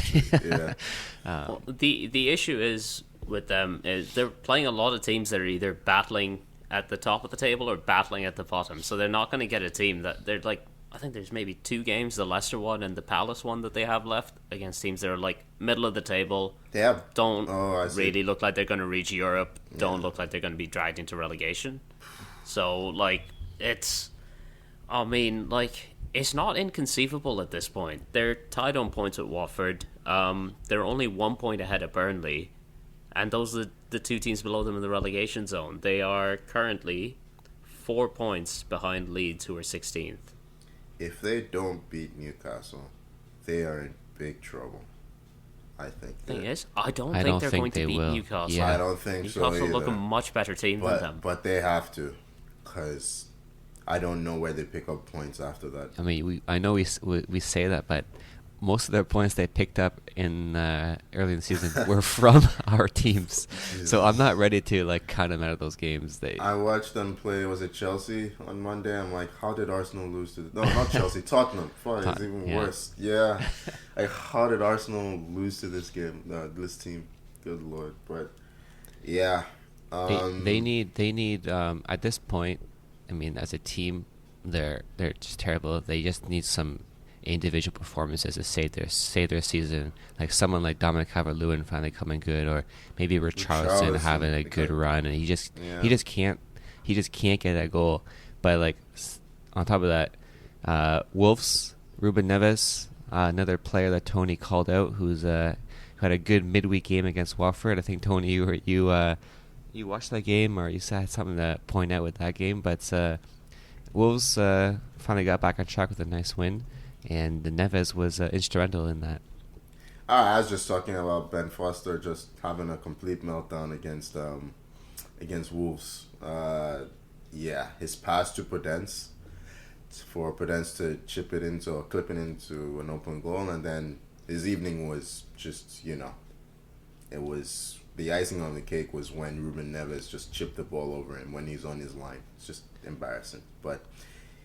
Yeah. Well, the issue is with them is they're playing a lot of teams that are either battling at the top of the table or battling at the bottom. So they're not going to get a team that they're like. I think there's maybe 2 games, the Leicester one and the Palace one, that they have left against teams that are like middle of the table. They have. Don't I see. really look like they're going to reach Europe. Don't look like they're going to be dragged into relegation. So like it's. I mean, like, it's not inconceivable at this point. They're tied on points with Watford. They're only 1 point ahead of Burnley, and those are the 2 teams below them in the relegation zone. They are currently 4 points behind Leeds, who are 16th. If they don't beat Newcastle, they are in big trouble. I think. Thing is, I don't I think don't they're think going to they beat will. Newcastle. Yeah. I don't think so Newcastle look a either. much better team than them. But they have to, because I don't know where they pick up points after that. I mean, I know we say that, but most of their points they picked up in early in the season were from our teams. So I'm not ready to like count them out of those games. I watched them play. Was it Chelsea on Monday? I'm like, how did Arsenal lose to? No, not Chelsea. Tottenham. Fuck, it's even worse. Yeah, like how did Arsenal lose to this game? This team. Good lord. But yeah, they need at this point. I mean, as a team, they're just terrible. They just need some individual performances to save their season. Like someone like Dominic Calvert-Lewin finally coming good, or maybe Richarlison having a good run, and he just can't get that goal. But like on top of that, Wolves, Ruben Neves, another player that Tony called out, who had a good midweek game against Watford. I think Tony, you watched that game, or you had something to point out with that game. But Wolves finally got back on track with a nice win, and the Neves was instrumental in that. I was just talking about Ben Foster just having a complete meltdown against Wolves. Yeah, his pass to Prudence, for Prudence to chip it into or clip it into an open goal, and then his evening was just, it was the icing on the cake was when Ruben Neves just chipped the ball over him when he's on his line. It's just embarrassing, but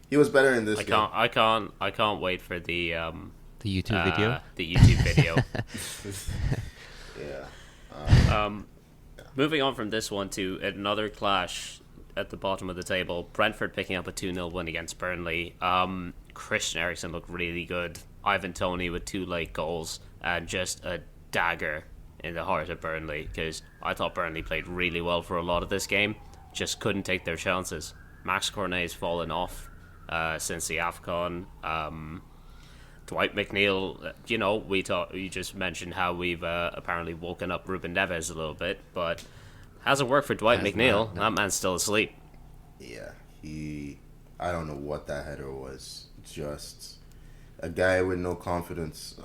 he was better in this game. I can't wait for the YouTube video. The YouTube video. Yeah. Moving on from this one to another clash at the bottom of the table. Brentford picking up a 2-0 win against Burnley. Christian Eriksen looked really good. Ivan Toney with 2 late goals and just a dagger in the heart of Burnley, because I thought Burnley played really well for a lot of this game. Just couldn't take their chances. Max Cornet's fallen off since the AFCON. Dwight McNeil, you just mentioned how we've apparently woken up Ruben Neves a little bit, but hasn't worked for Dwight McNeil. That man's still asleep. Yeah, I don't know what that header was. Just a guy with no confidence.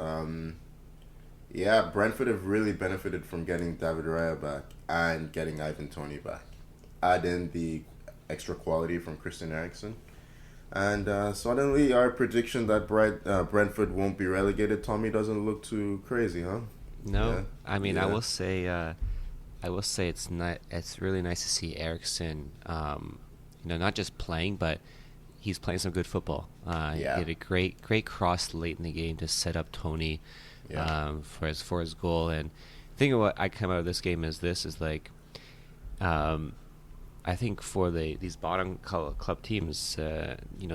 Yeah, Brentford have really benefited from getting David Raya back and getting Ivan Toney back. Add in the extra quality from Christian Eriksen. And suddenly our prediction that Brentford won't be relegated, Tommy, doesn't look too crazy, huh? No, Yeah. I mean, Yeah. I will say it's really nice to see Eriksen, not just playing, but he's playing some good football. He had a great cross late in the game to set up Toney for his goal. And the thing of what I come out of this game is I think for these bottom club teams,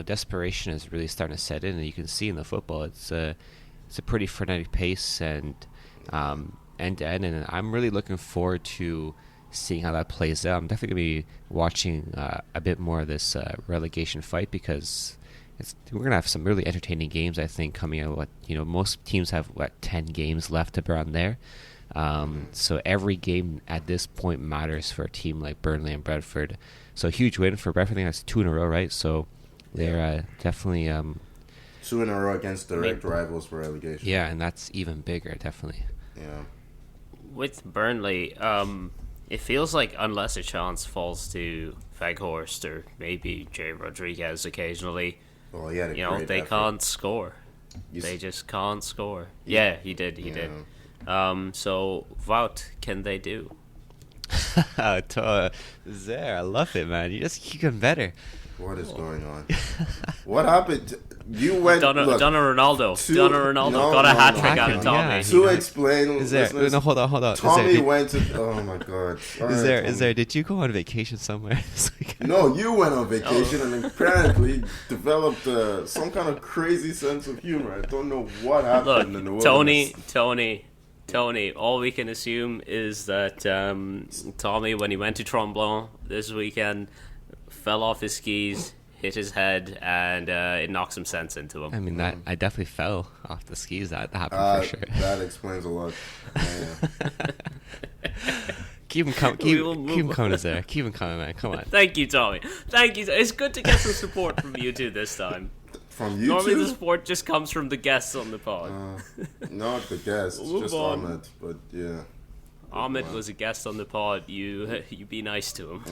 desperation is really starting to set in, and you can see in the football it's a pretty frenetic pace and end to end, and I'm really looking forward to seeing how that plays out. I'm definitely going to be watching a bit more of this relegation fight, because we're going to have some really entertaining games, I think, coming out. Most teams have 10 games left around there. So every game at this point matters for a team like Burnley and Brentford. So a huge win for Brentford. I think that's 2 in a row, right? So they're definitely 2 in a row against direct rivals for relegation. Yeah, and that's even bigger, definitely. Yeah. With Burnley, it feels like unless a chance falls to Weghorst or maybe Jay Rodriguez occasionally, Well, he had a great they effort. can't score. They just can't score. Yeah, he did. He did. So, what can they do? There, I love it, man. You just keep getting better. What is going on? What happened? You went. Ronaldo got a hat trick out of Tommy. Yeah. To explain, Is there? No, hold on. Tommy went to. Oh my God. Is there? Did you go on vacation somewhere this weekend? No, you went on vacation and apparently developed some kind of crazy sense of humor. I don't know what happened in the wilderness. Tony, all we can assume is that Tommy, when he went to Tremblant this weekend, fell off his skis, hit his head, and it knocked some sense into him. I mean, I definitely fell off the skis. That happened for sure. That explains a lot. Yeah. Keep him coming, there. Keep him coming, man. Come on. Thank you, Tommy. Thank you. It's good to get some support from you two this time. From you Normally two? the support just comes from the guests on the pod. Not the guests, just Ahmed. But yeah, Ahmed was a guest on the pod. You be nice to him.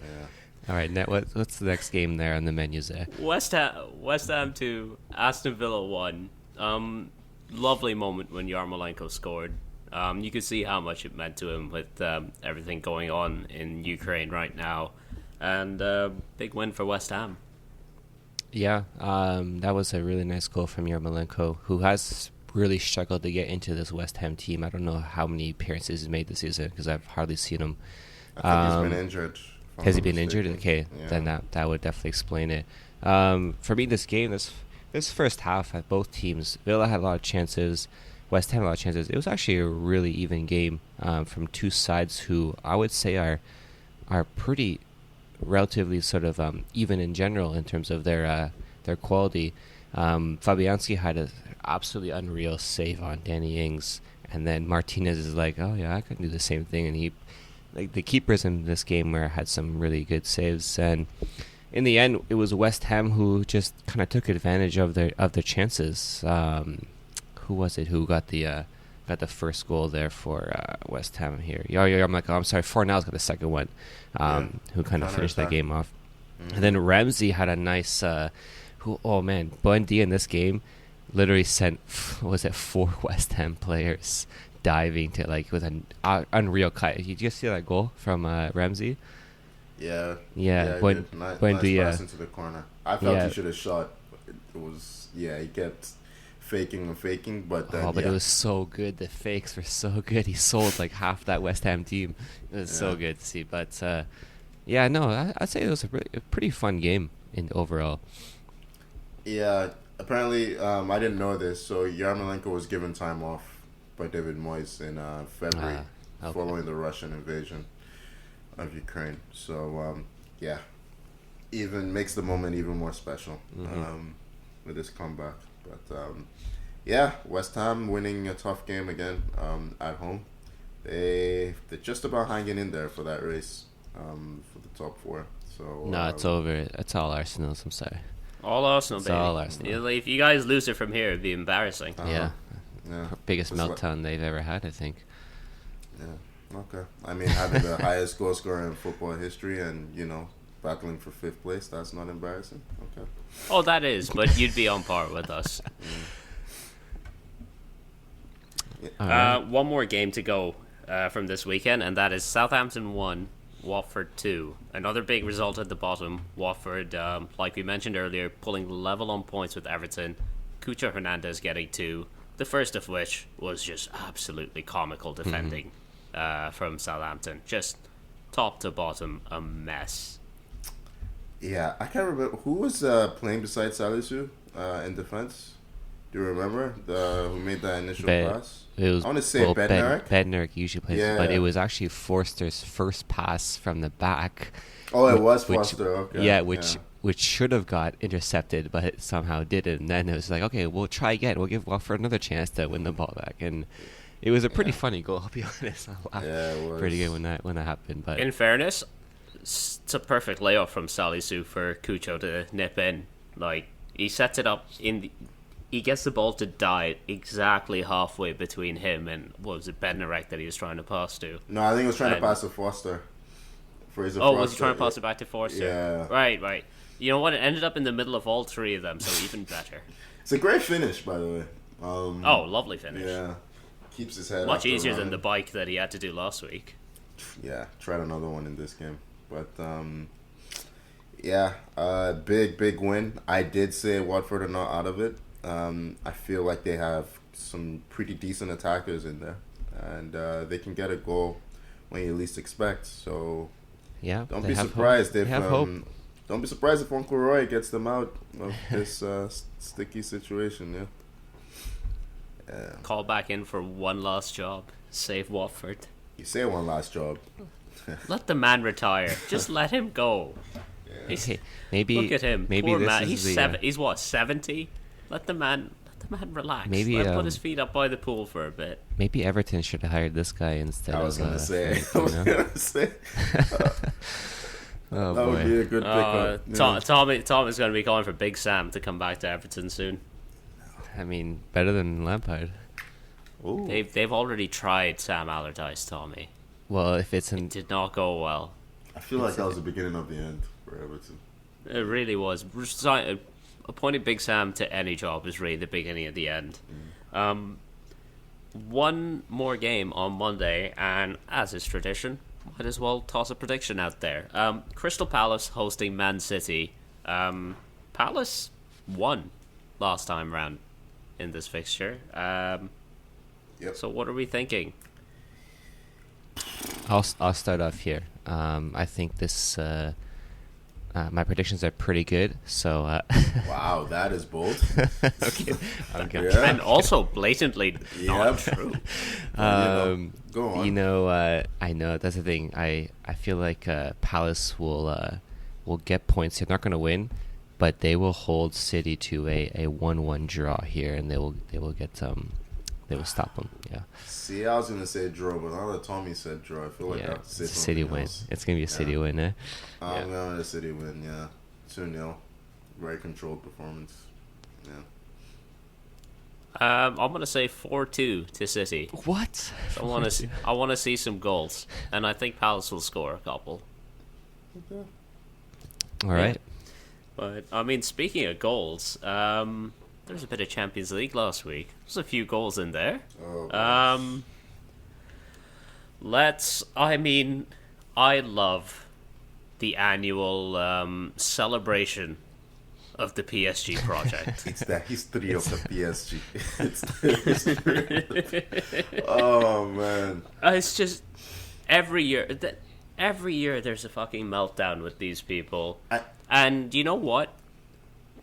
Yeah. All right, what's the next game there on the menus there? West Ham 2, Aston Villa 1. Lovely moment when Yarmolenko scored. You could see how much it meant to him with everything going on in Ukraine right now. And big win for West Ham. Yeah, that was a really nice goal from Yarmolenko, who has really struggled to get into this West Ham team. I don't know how many appearances he's made this season because I've hardly seen him. I think he's been injured. Has he been injured? Okay, yeah. then that would definitely explain it. For me, this game, this first half, at both teams, Villa had a lot of chances, West Ham had a lot of chances. It was actually a really even game from two sides who I would say are pretty relatively sort of even in general in terms of their quality. Fabianski had an absolutely unreal save on Danny Ings, and then Martinez is like, oh yeah, I can do the same thing, and he, like, the keepers in this game had some really good saves, and in the end it was West Ham who just kind of took advantage of their chances. Who was it who got the first goal there for West Ham here? I'm like, I'm sorry, Fornell's got the second one, who kind of finished that game off. Mm-hmm. And then Ramsey had a nice, Buendia in this game literally sent, was it 4 West Ham players diving to, like, with an unreal cut. Did you just see that goal from Ramsey? Yeah. Yeah. Nice pass into the corner. I felt he should have shot. It was, he kept faking, but it was so good. The fakes were so good. He sold like half that West Ham team. It was so good to see. But I'd say it was a pretty fun game in overall. Yeah, apparently I didn't know this. So Yarmolenko was given time off by David Moyes in February following the Russian invasion of Ukraine. So even makes the moment even more special with this comeback. But West Ham winning a tough game again at home. They're just about hanging in there for that race for the top 4. So no, it's over. It's all Arsenal. I'm sorry. All Arsenal, it's baby. All Arsenal. If you guys lose it from here, it'd be embarrassing. Yeah. Biggest meltdown they've ever had, I think. Yeah. Okay. I mean, having the highest goal scorer in football history and battling for 5th place, that's not embarrassing. Okay. Oh, that is, but you'd be on par with us. One more game to go from this weekend, and that is Southampton 1, Watford 2. Another big result at the bottom. Watford, like we mentioned earlier, pulling level on points with Everton. Cucho Hernandez getting 2. The first of which was just absolutely comical defending from Southampton. Just top to bottom, a mess. Yeah, I can't remember who was playing beside Salisu in defense. Do you remember who made that initial pass? It was, I want to say Bednarik. Bednarik usually plays, but it was actually Forster's first pass from the back. Oh, it was Forster. Okay. Yeah, which should have got intercepted, but it somehow didn't. And then it was like, okay, we'll try again. We'll give Watford another chance to win the ball back. And it was a pretty funny goal, I'll be honest. I laughed pretty good when that happened. But in fairness, it's a perfect layoff from Salisu for Cucho to nip in. Like, he sets it up he gets the ball to die exactly halfway between him and, what was it, Bednarik that he was trying to pass to? No, I think he was trying to pass to Foster. Was he trying to pass it back to Forster? Yeah. Right. You know what? It ended up in the middle of all 3 of them, so even better. It's a great finish, by the way. Oh, lovely finish. Yeah, keeps his head Much after easier than running. the bike that he had to do last week. Yeah, tried another one in this game, but yeah, big win. I did say Watford are not out of it. I feel like they have some pretty decent attackers in there, and they can get a goal when you least expect. So Yeah, don't they be have surprised hope. if They have hope. don't be surprised if Uncle Roy gets them out of this sticky situation. Yeah. Call back in for one last job. Save Watford. You say one last job. Let the man retire. Just let him go. Hey, maybe Look at him. Maybe Poor this man. is He's the, seven. He's what, 70? Let the man relax. Maybe, let him put his feet up by the pool for a bit. maybe Everton should have hired this guy instead I was of. gonna say. Frank, you know? Oh That would be boy. a good pickup. Yeah. Tom is going to be calling for Big Sam to come back to Everton soon. I mean, better than Lampard. Ooh. They've already tried Sam Allardyce, Tommy. Well, if it's It in, did not go well. I feel like that was the beginning of the end for Everton. It really was. Appointing Big Sam to any job is really the beginning of the end. One more game on Monday, and as is tradition, might as well toss a prediction out there. Crystal Palace hosting Man City. Palace won last time round in this fixture. Yep. So what are we thinking? I'll start off here. I think this. My predictions are pretty good. So. Wow, that is bold. Okay. Okay. Yeah. And also blatantly not Yep. true. Go on. You know, I know that's the thing. I feel like Palace will get points. They're not going to win, but they will hold City to a 1-1 draw here, and they will get they will stop them. Yeah. See, I was gonna say draw, but now that Tommy said draw, I feel like I Yeah. have to say It's a something City win. else. It's gonna be a City win, eh? I'm going to City win. Yeah, 2-0. Very controlled performance. Yeah. I'm gonna say 4-2 to City. What? I want to see some goals, and I think Palace will score a couple. Okay. All right. But I mean, speaking of goals, there was a bit of Champions League last week. There's a few goals in there. Oh, I love the annual celebration of the PSG project. it's the history of the PSG. It's the history. Oh man. It's just every year. Every year there's a fucking meltdown with these people. And you know what?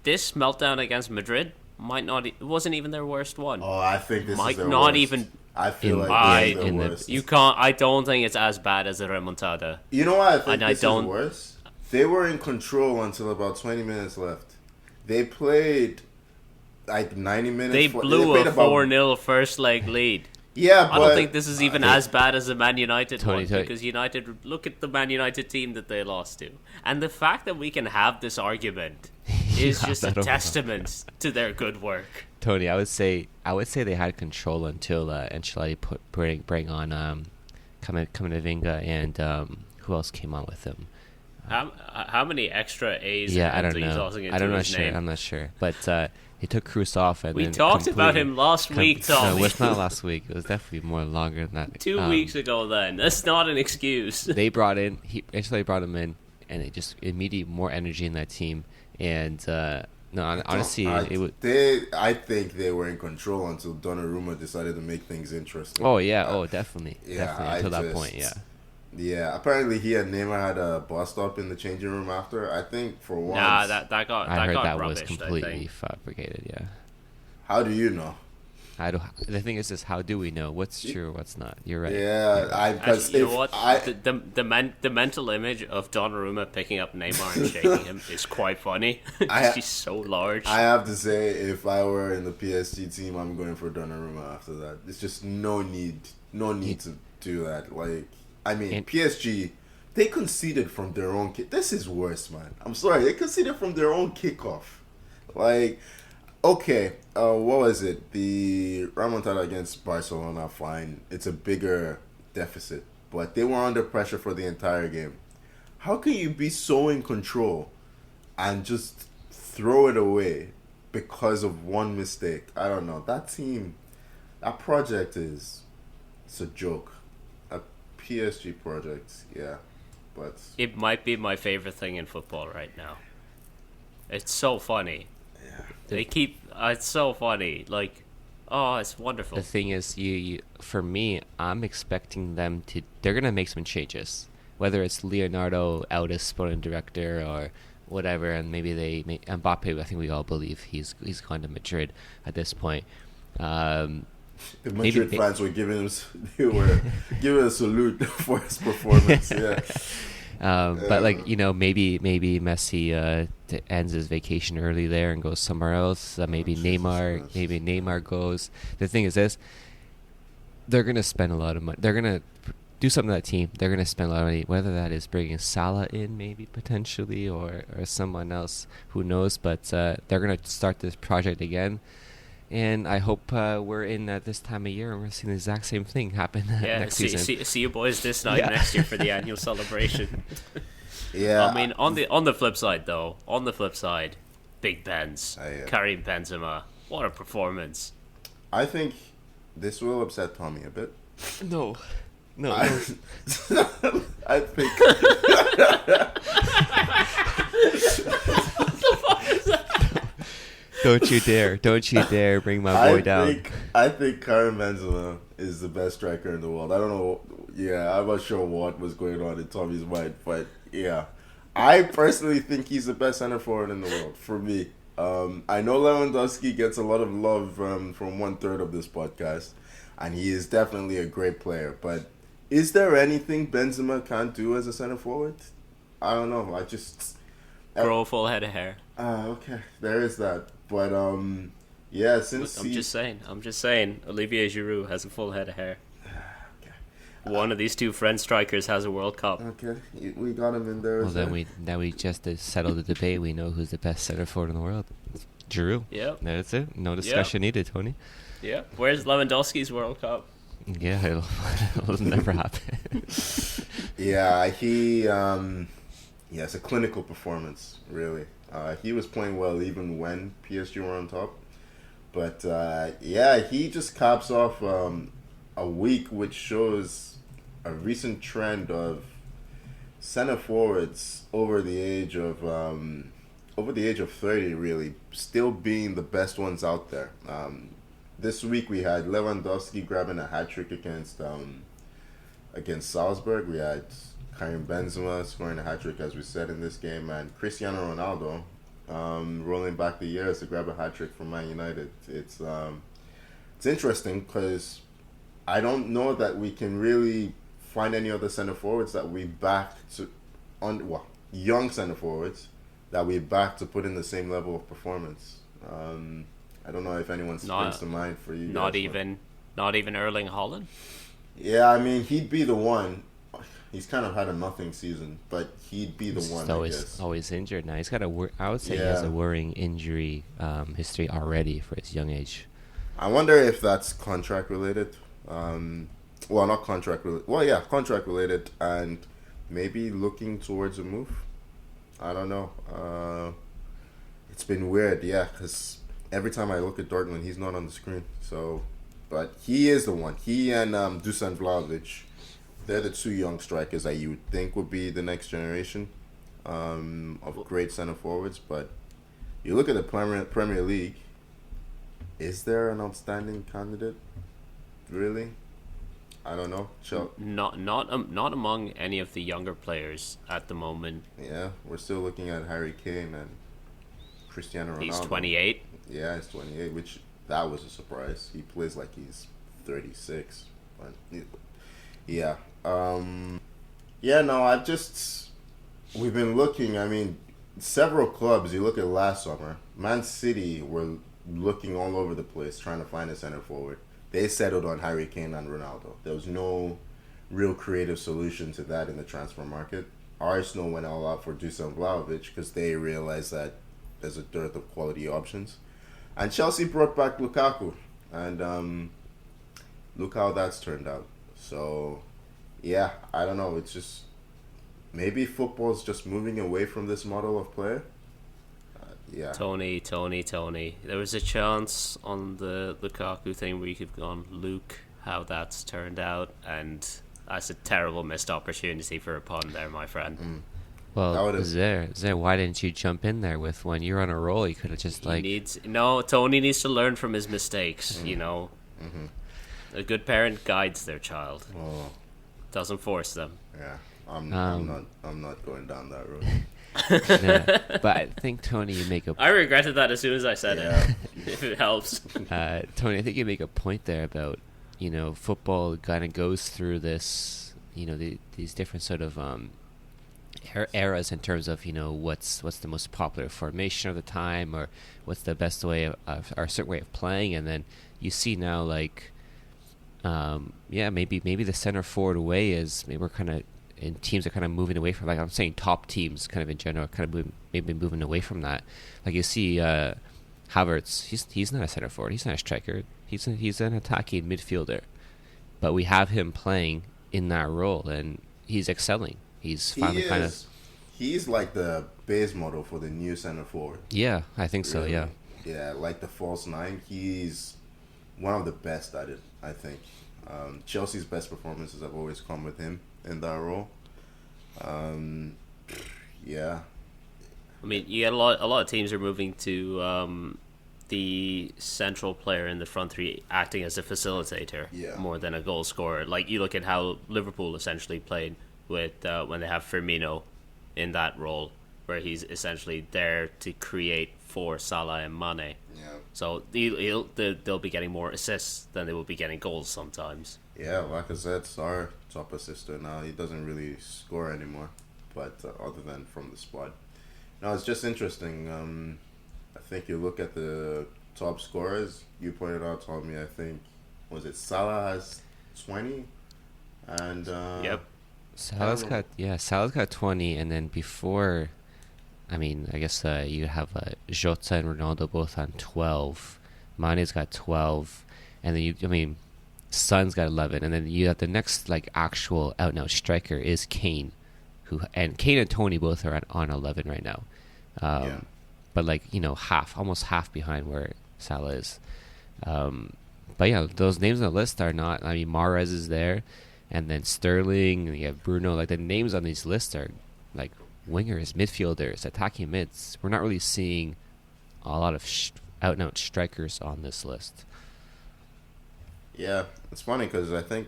This meltdown against Madrid it wasn't even their worst one. Oh, I think this Might is their not worst. even- I feel in- like this is in the the- worst. You can't. I don't think it's as bad as the remontada. You know why I think And I this don't- is worse? They were in control until about 20 minutes left. They played like 90 minutes. They blew played a 4-0 first leg lead. Yeah, but I don't think this is even as bad as the Man United Tony, one, because United, look at the Man United team that they lost to, and the fact that we can have this argument is Yeah, just a that over- testament to their good work. Tony, I would say they had control until Ancelotti bring on Kamavinga and who else came on with him? How many extra A's Yeah, I and don't Anthony's know. tossing into I'm not his sure. name? I'm not sure. But he took Cruz off, and We then talked about him last week, No, Tommy. it was not last week. It was definitely more longer than that. 2 weeks ago. Then that's not an excuse. They brought in. Ancelotti brought him in, and it just immediately more energy in that team. And honestly, it would. I think they were in control until Donnarumma decided to make things interesting. Oh yeah. Definitely. Yeah, Definitely until that point. Yeah. Yeah, apparently he and Neymar had a bust up in the changing room after. I think for once. Nah, that got I heard got that rubbished, was I completely think. fabricated. Yeah. How do you know? The thing is, how do we know what's true, what's not? You're right. Yeah, because Actually, you know what? The mental image of Donnarumma picking up Neymar and shaking him is quite funny. He's so large. I have to say, if I were in the PSG team, I'm going for Donnarumma after that. It's just no need to do that. Like, I mean, PSG, they conceded from their own kick. This is worse, man. I'm sorry, they conceded from their own kickoff. Like, okay, what was it? The remontada against Barcelona, fine. It's a bigger deficit, but they were under pressure for the entire game. How can you be so in control and just throw it away because of one mistake. I don't know. That team, that project is it's a joke. A PSG project, yeah. But It might be my favorite thing in football right now. It's so funny. yeah, They keep. It's so funny. Like, oh, it's wonderful. The thing is, for me, I'm expecting them to. They're gonna make some changes, whether it's Leonardo out as sporting director or whatever, and maybe Mbappe. I think we all believe he's gone to Madrid at this point. the Madrid fans were giving him they were giving a salute for his performance. Yeah. But like maybe Messi ends his vacation early there and goes somewhere else. Maybe Neymar goes. The thing is this: they're gonna spend a lot of money. They're gonna do something to that team. They're gonna spend a lot of money, whether that is bringing Salah in, maybe potentially, or someone else. Who knows? But they're gonna start this project again. And I hope we're in at this time of year and we're seeing the exact same thing happen next season. See you boys this night next year for the annual celebration. Yeah. I mean, on the flip side, though, Big Benz, Karim Benzema, what a performance! I think this will upset Tommy a bit. No. I think. Don't you dare bring my boy down. I think Karim Benzema is the best striker in the world. I don't know. Yeah, I'm not sure what was going on in Tommy's mind, but yeah, I personally think he's the best center forward in the world for me. I know Lewandowski gets a lot of love from 1/3 of this podcast, and he is definitely a great player. But is there anything Benzema can't do as a center forward? I don't know. I just grow a full head of hair. Okay, there is that. But yeah, since I'm just saying, Olivier Giroud has a full head of hair. Okay. One of these two French strikers has a World Cup. Okay, we got him in there. Well, then we just settled the debate. We know who's the best center forward in the world. Giroud. Yeah. That's it. No discussion needed, Tony. Yeah. Where's Lewandowski's World Cup? Yeah, it'll never happen. Yeah, he it's a clinical performance, really. He was playing well even when PSG were on top. But, he just caps off a week which shows a recent trend of center forwards over the age of 30, really, still being the best ones out there. This week we had Lewandowski grabbing a hat-trick against Salzburg. We had Karim Benzema scoring a hat-trick, as we said, in this game, and Cristiano Ronaldo rolling back the years to grab a hat-trick from Man United. It's interesting because I don't know that we can really find any other center forwards that we back to young center forwards that we back to put in the same level of performance. I don't know if anyone springs to mind for you. Not even Erling Haaland. Yeah, I mean he'd be the one. He's kind of had a nothing season, but he'd be the one. He's always injured now. He's got I would say he has a worrying injury history already for his young age. I wonder if that's contract related. Not contract related. Well, yeah, contract related, and maybe looking towards a move. I don't know. It's been weird, because every time I look at Dortmund, he's not on the screen. So, but he is the one. He and Dusan Vlahovic. They're the two young strikers that you would think would be the next generation of great center forwards. But you look at the Premier League, is there an outstanding candidate? Really? I don't know. Not among any of the younger players at the moment. Yeah, we're still looking at Harry Kane and Cristiano Ronaldo. He's 28. Yeah, he's 28, which that was a surprise. He plays like he's 36. But yeah. We've been looking, I mean, several clubs, you look at last summer, Man City were looking all over the place trying to find a center forward. They settled on Harry Kane and Ronaldo. There was no real creative solution to that in the transfer market. Arsenal went all out for Dusan Vlahovic because they realized that there's a dearth of quality options. And Chelsea brought back Lukaku. And look how that's turned out. So, yeah, I don't know. It's just maybe football's just moving away from this model of player. Yeah. Tony. There was a chance on the Lukaku thing where you could have gone, Luke, how that's turned out, and that's a terrible missed opportunity for a pun there, my friend. Well, Zaire, why didn't you jump in there with when you're on a roll? You could have just Tony needs to learn from his mistakes. You know, a good parent guides their child, doesn't force them. Yeah, I'm not going down that road. Yeah, but I think Tony, you make a. I regretted that as soon as I said it. If it helps, Tony, I think you make a point there about football kind of goes through this, these different sort of eras in terms of what's the most popular formation of the time, or what's the best way of or a certain way of playing, and then you see now maybe the center forward way is maybe we're kind of in teams are kind of moving away from, like I'm saying, top teams kind of in general kind of maybe moving away from that. Like you see Havertz, he's not a center forward, he's not a striker, he's an attacking midfielder, but we have him playing in that role and he's excelling. He's finally He's like the base model for the new center forward. Yeah, I think so. Really. Yeah. Yeah, like the false nine. He's one of the best at it, I think. Chelsea's best performances have always come with him in that role. Yeah. I mean, you get a lot of teams are moving to the central player in the front three acting as a facilitator more than a goal scorer. Like you look at how Liverpool essentially played with when they have Firmino in that role, where he's essentially there to create for Salah and Mane. Yeah. So they'll be getting more assists than they will be getting goals sometimes. Yeah, Lacazette's our top assister now. He doesn't really score anymore, but other than from the spot. No, it's just interesting. I think you look at the top scorers. You pointed out, Tommy, I think, was it Salah has 20? And yep. Salah's got 20, and then before, I guess you have Jota and Ronaldo both on 12. Mane's got 12, and then Son's got 11, and then you have the next actual out and out striker is Kane, and Tony both are on 11 right now. But almost half behind where Salah is. But yeah, those names on the list are not. Mahrez is there. And then Sterling, and you have Bruno. Like the names on these lists are like wingers, midfielders, attacking mids. We're not really seeing a lot of out-and-out strikers on this list. Yeah, it's funny because I think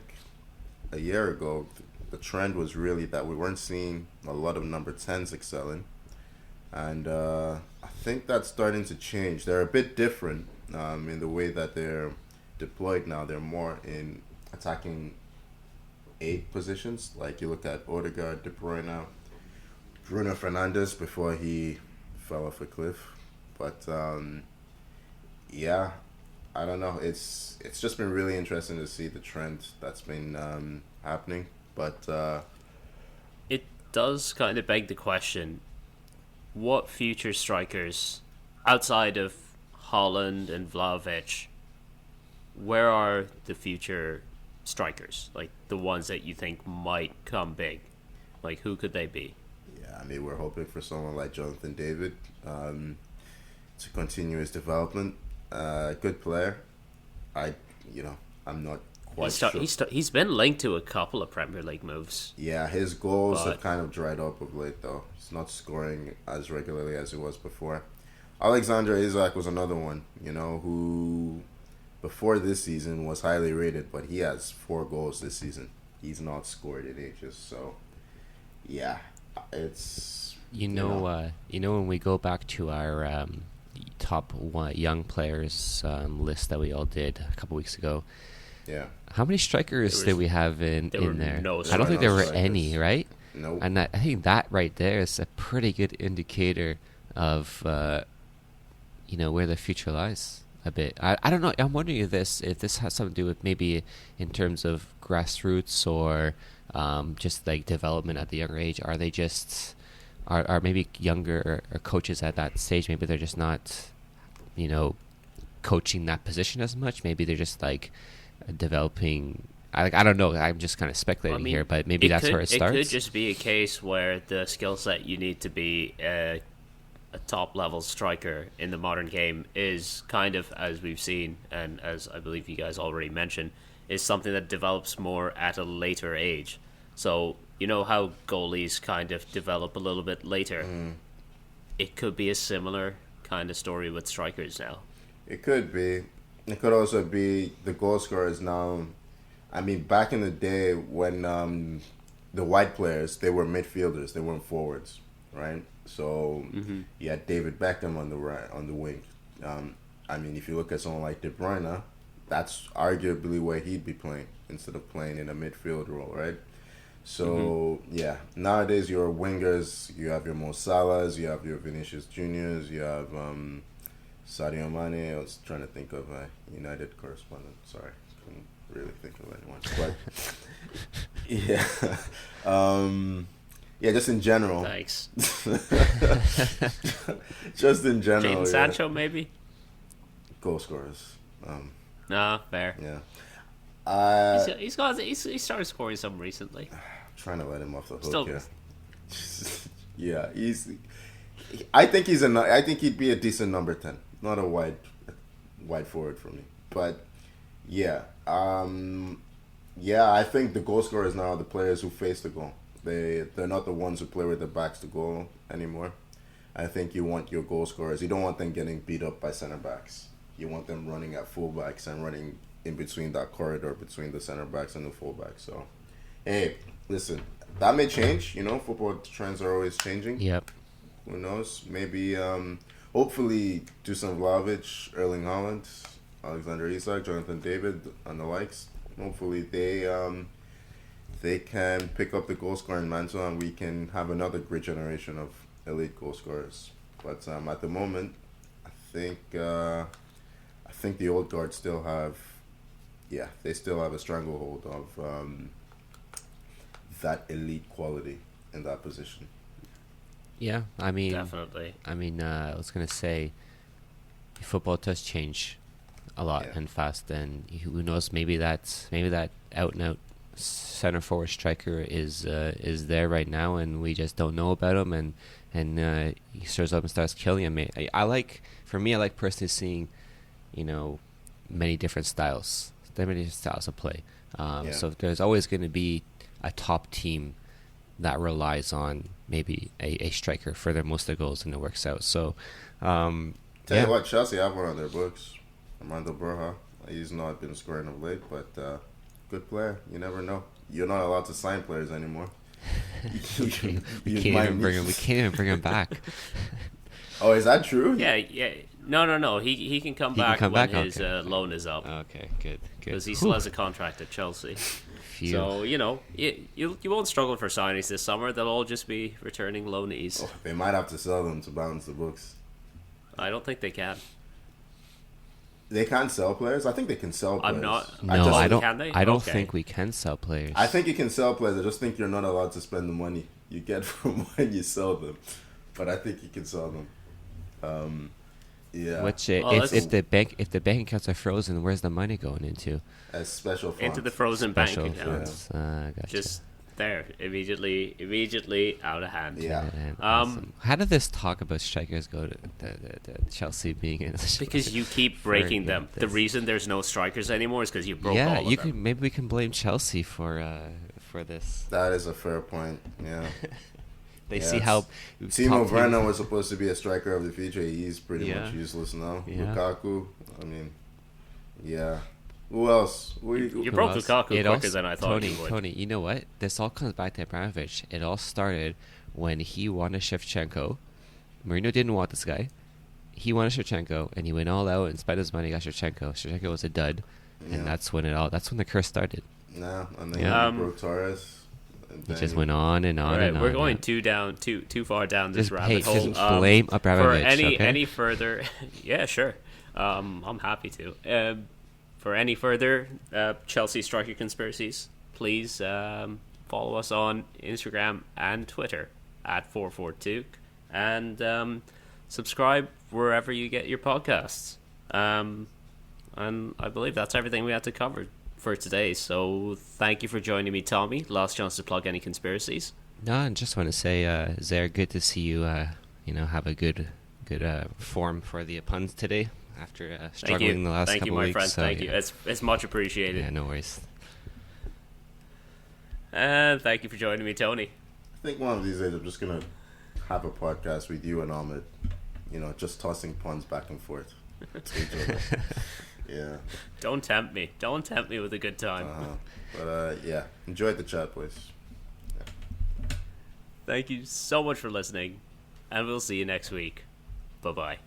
a year ago the trend was really that we weren't seeing a lot of number 10s excelling. And I think that's starting to change. They're a bit different in the way that they're deployed now. They're more in attacking 8 positions. Like you look at Odegaard, De Bruyne, Bruno Fernandes before he fell off a cliff. But yeah, I don't know. It's just been really interesting to see the trend that's been happening. But it does kind of beg the question: what future strikers outside of Haaland and Vlahovic? Where are the future strikers, like the ones that you think might come big? Like who could they be? Yeah, we're hoping for someone like Jonathan David to continue his development. Good player. I'm not quite sure. He's been linked to a couple of Premier League moves. Yeah, his goals have kind of dried up of late, though. He's not scoring as regularly as he was before. Alexander Isak was another one, who before this season was highly rated, but he has 4 goals this season. He's not scored in ages, so yeah, it's when we go back to our top young players list that we all did a couple weeks ago. Yeah, how many strikers did we have in there? No, I don't think there were any, right? No, and I think that right there is a pretty good indicator of where the future lies. A bit. I don't know. I'm wondering if this has something to do with maybe in terms of grassroots or just like development at the younger age. Are they just are maybe younger or coaches at that stage? Maybe they're just not, coaching that position as much. Maybe they're just like developing. I don't know. I'm just kind of speculating here, but maybe that's where it starts. It could just be a case where the skill set you need to be a top level striker in the modern game is kind of, as we've seen, and as I believe you guys already mentioned, is something that develops more at a later age. So, you know how goalies kind of develop a little bit later? It could be a similar kind of story with strikers now. It could be. It could also be the goal scorers now. I mean, back in the day when the white players, they were midfielders, they weren't forwards, right? So you had David Beckham on the right, on the wing. I mean, if you look at someone like De Bruyne, that's arguably where he'd be playing instead of playing in a midfield role, right? So yeah, nowadays your wingers, you have your Mo Salahs, you have your Vinicius Juniors, you have Sadio Mane. I was trying to think of a United correspondent. Sorry, couldn't really think of anyone. But yeah, yeah, just in general. Thanks. Just in general. Jadon Sancho, maybe? Goal scorers. Nah, fair. Yeah. He started scoring some recently. Trying to let him off the hook Still. here. Yeah, I think he'd be a decent number 10, not a wide forward for me. But yeah, I think the goal scorers now are the players who face the goal. They're not the ones who play with their backs to goal anymore. I think you want your goal scorers. You don't want them getting beat up by center backs. You want them running at fullbacks and running in between that corridor between the center backs and the fullbacks. So, hey, listen, that may change. You know, football trends are always changing. Yep. Who knows? Maybe, hopefully, Dusan Vlahovic, Erling Haaland, Alexander Isak, Jonathan David, and the likes. Hopefully, they can pick up the goal scoring mantle, and we can have another great generation of elite goal scorers. But at the moment, I think the old guard still have. Yeah, they still have a stranglehold of that elite quality in that position. Yeah, I mean, Definitely. I was gonna say, football does change a lot and fast, and who knows? Maybe that out and out center forward striker is there right now, and we just don't know about him, and he shows up and starts killing him. I like personally seeing, many different styles of play. So there's always going to be a top team that relies on maybe a striker for their most of the goals, and it works out. So, Tell you what, Chelsea have one on their books, Armando Broja. He's not been scoring of late, but good player. You never know. You're not allowed to sign players anymore. We can't even bring him back. Oh, is that true? Yeah. No. He can come back when his loan is up. Okay, good. Because he still has a contract at Chelsea. Phew. So, you won't struggle for signings this summer. They'll all just be returning loanees. Oh, they might have to sell them to balance the books. I don't think they can. They can't sell players? I think they can sell players. I don't. Can they? I don't Okay. think we can sell players. I think you can sell players. I just think you're not allowed to spend the money you get from when you sell them. But I think you can sell them. Yeah. Which if the bank accounts are frozen, where's the money going into? As special funds. Into the frozen bank Special accounts. funds. Gotcha. Just there, immediately out of hand. Yeah. Awesome. How did this talk about strikers go to the Chelsea being in? Because you keep breaking them. The reason there's no strikers anymore is because you broke all of them. Maybe we can blame Chelsea for this. That is a fair point. Yeah. They see how Timo Werner was supposed to be a striker of the future. He's pretty much useless now. Yeah. Lukaku. I mean, yeah. Who else? You broke Lukaku quicker than I thought you would. Tony, you know what? This all comes back to Abramovich. It all started when he wanted Shevchenko. Mourinho didn't want this guy. He wanted Shevchenko, and he went all out and spent his money, got Shevchenko. Shevchenko was a dud, and that's when the curse started. Yeah, and then he broke Torres. It just went on and on and on. We're going too far down this rabbit hole. Just blame Abramovich. For any further, yeah, sure. I'm happy to. For any further Chelsea striker conspiracies, please follow us on Instagram and Twitter at 442 and subscribe wherever you get your podcasts. And I believe that's everything we had to cover for today. So thank you for joining me, Tommy. Last chance to plug any conspiracies. No, I just want to say, Zaire, good to see you. Have a good good form for the puns today after Thank struggling you. the last Thank you, couple my weeks. friend. So, Thank you. It's much appreciated. Yeah, no worries. And thank you for joining me, Tony. I think one of these days I'm just gonna have a podcast with you and Ahmed. Just tossing puns back and forth to each other. Yeah. Don't tempt me. Don't tempt me with a good time. But yeah, enjoyed the chat, boys. Thank you so much for listening, and we'll see you next week. Bye-bye.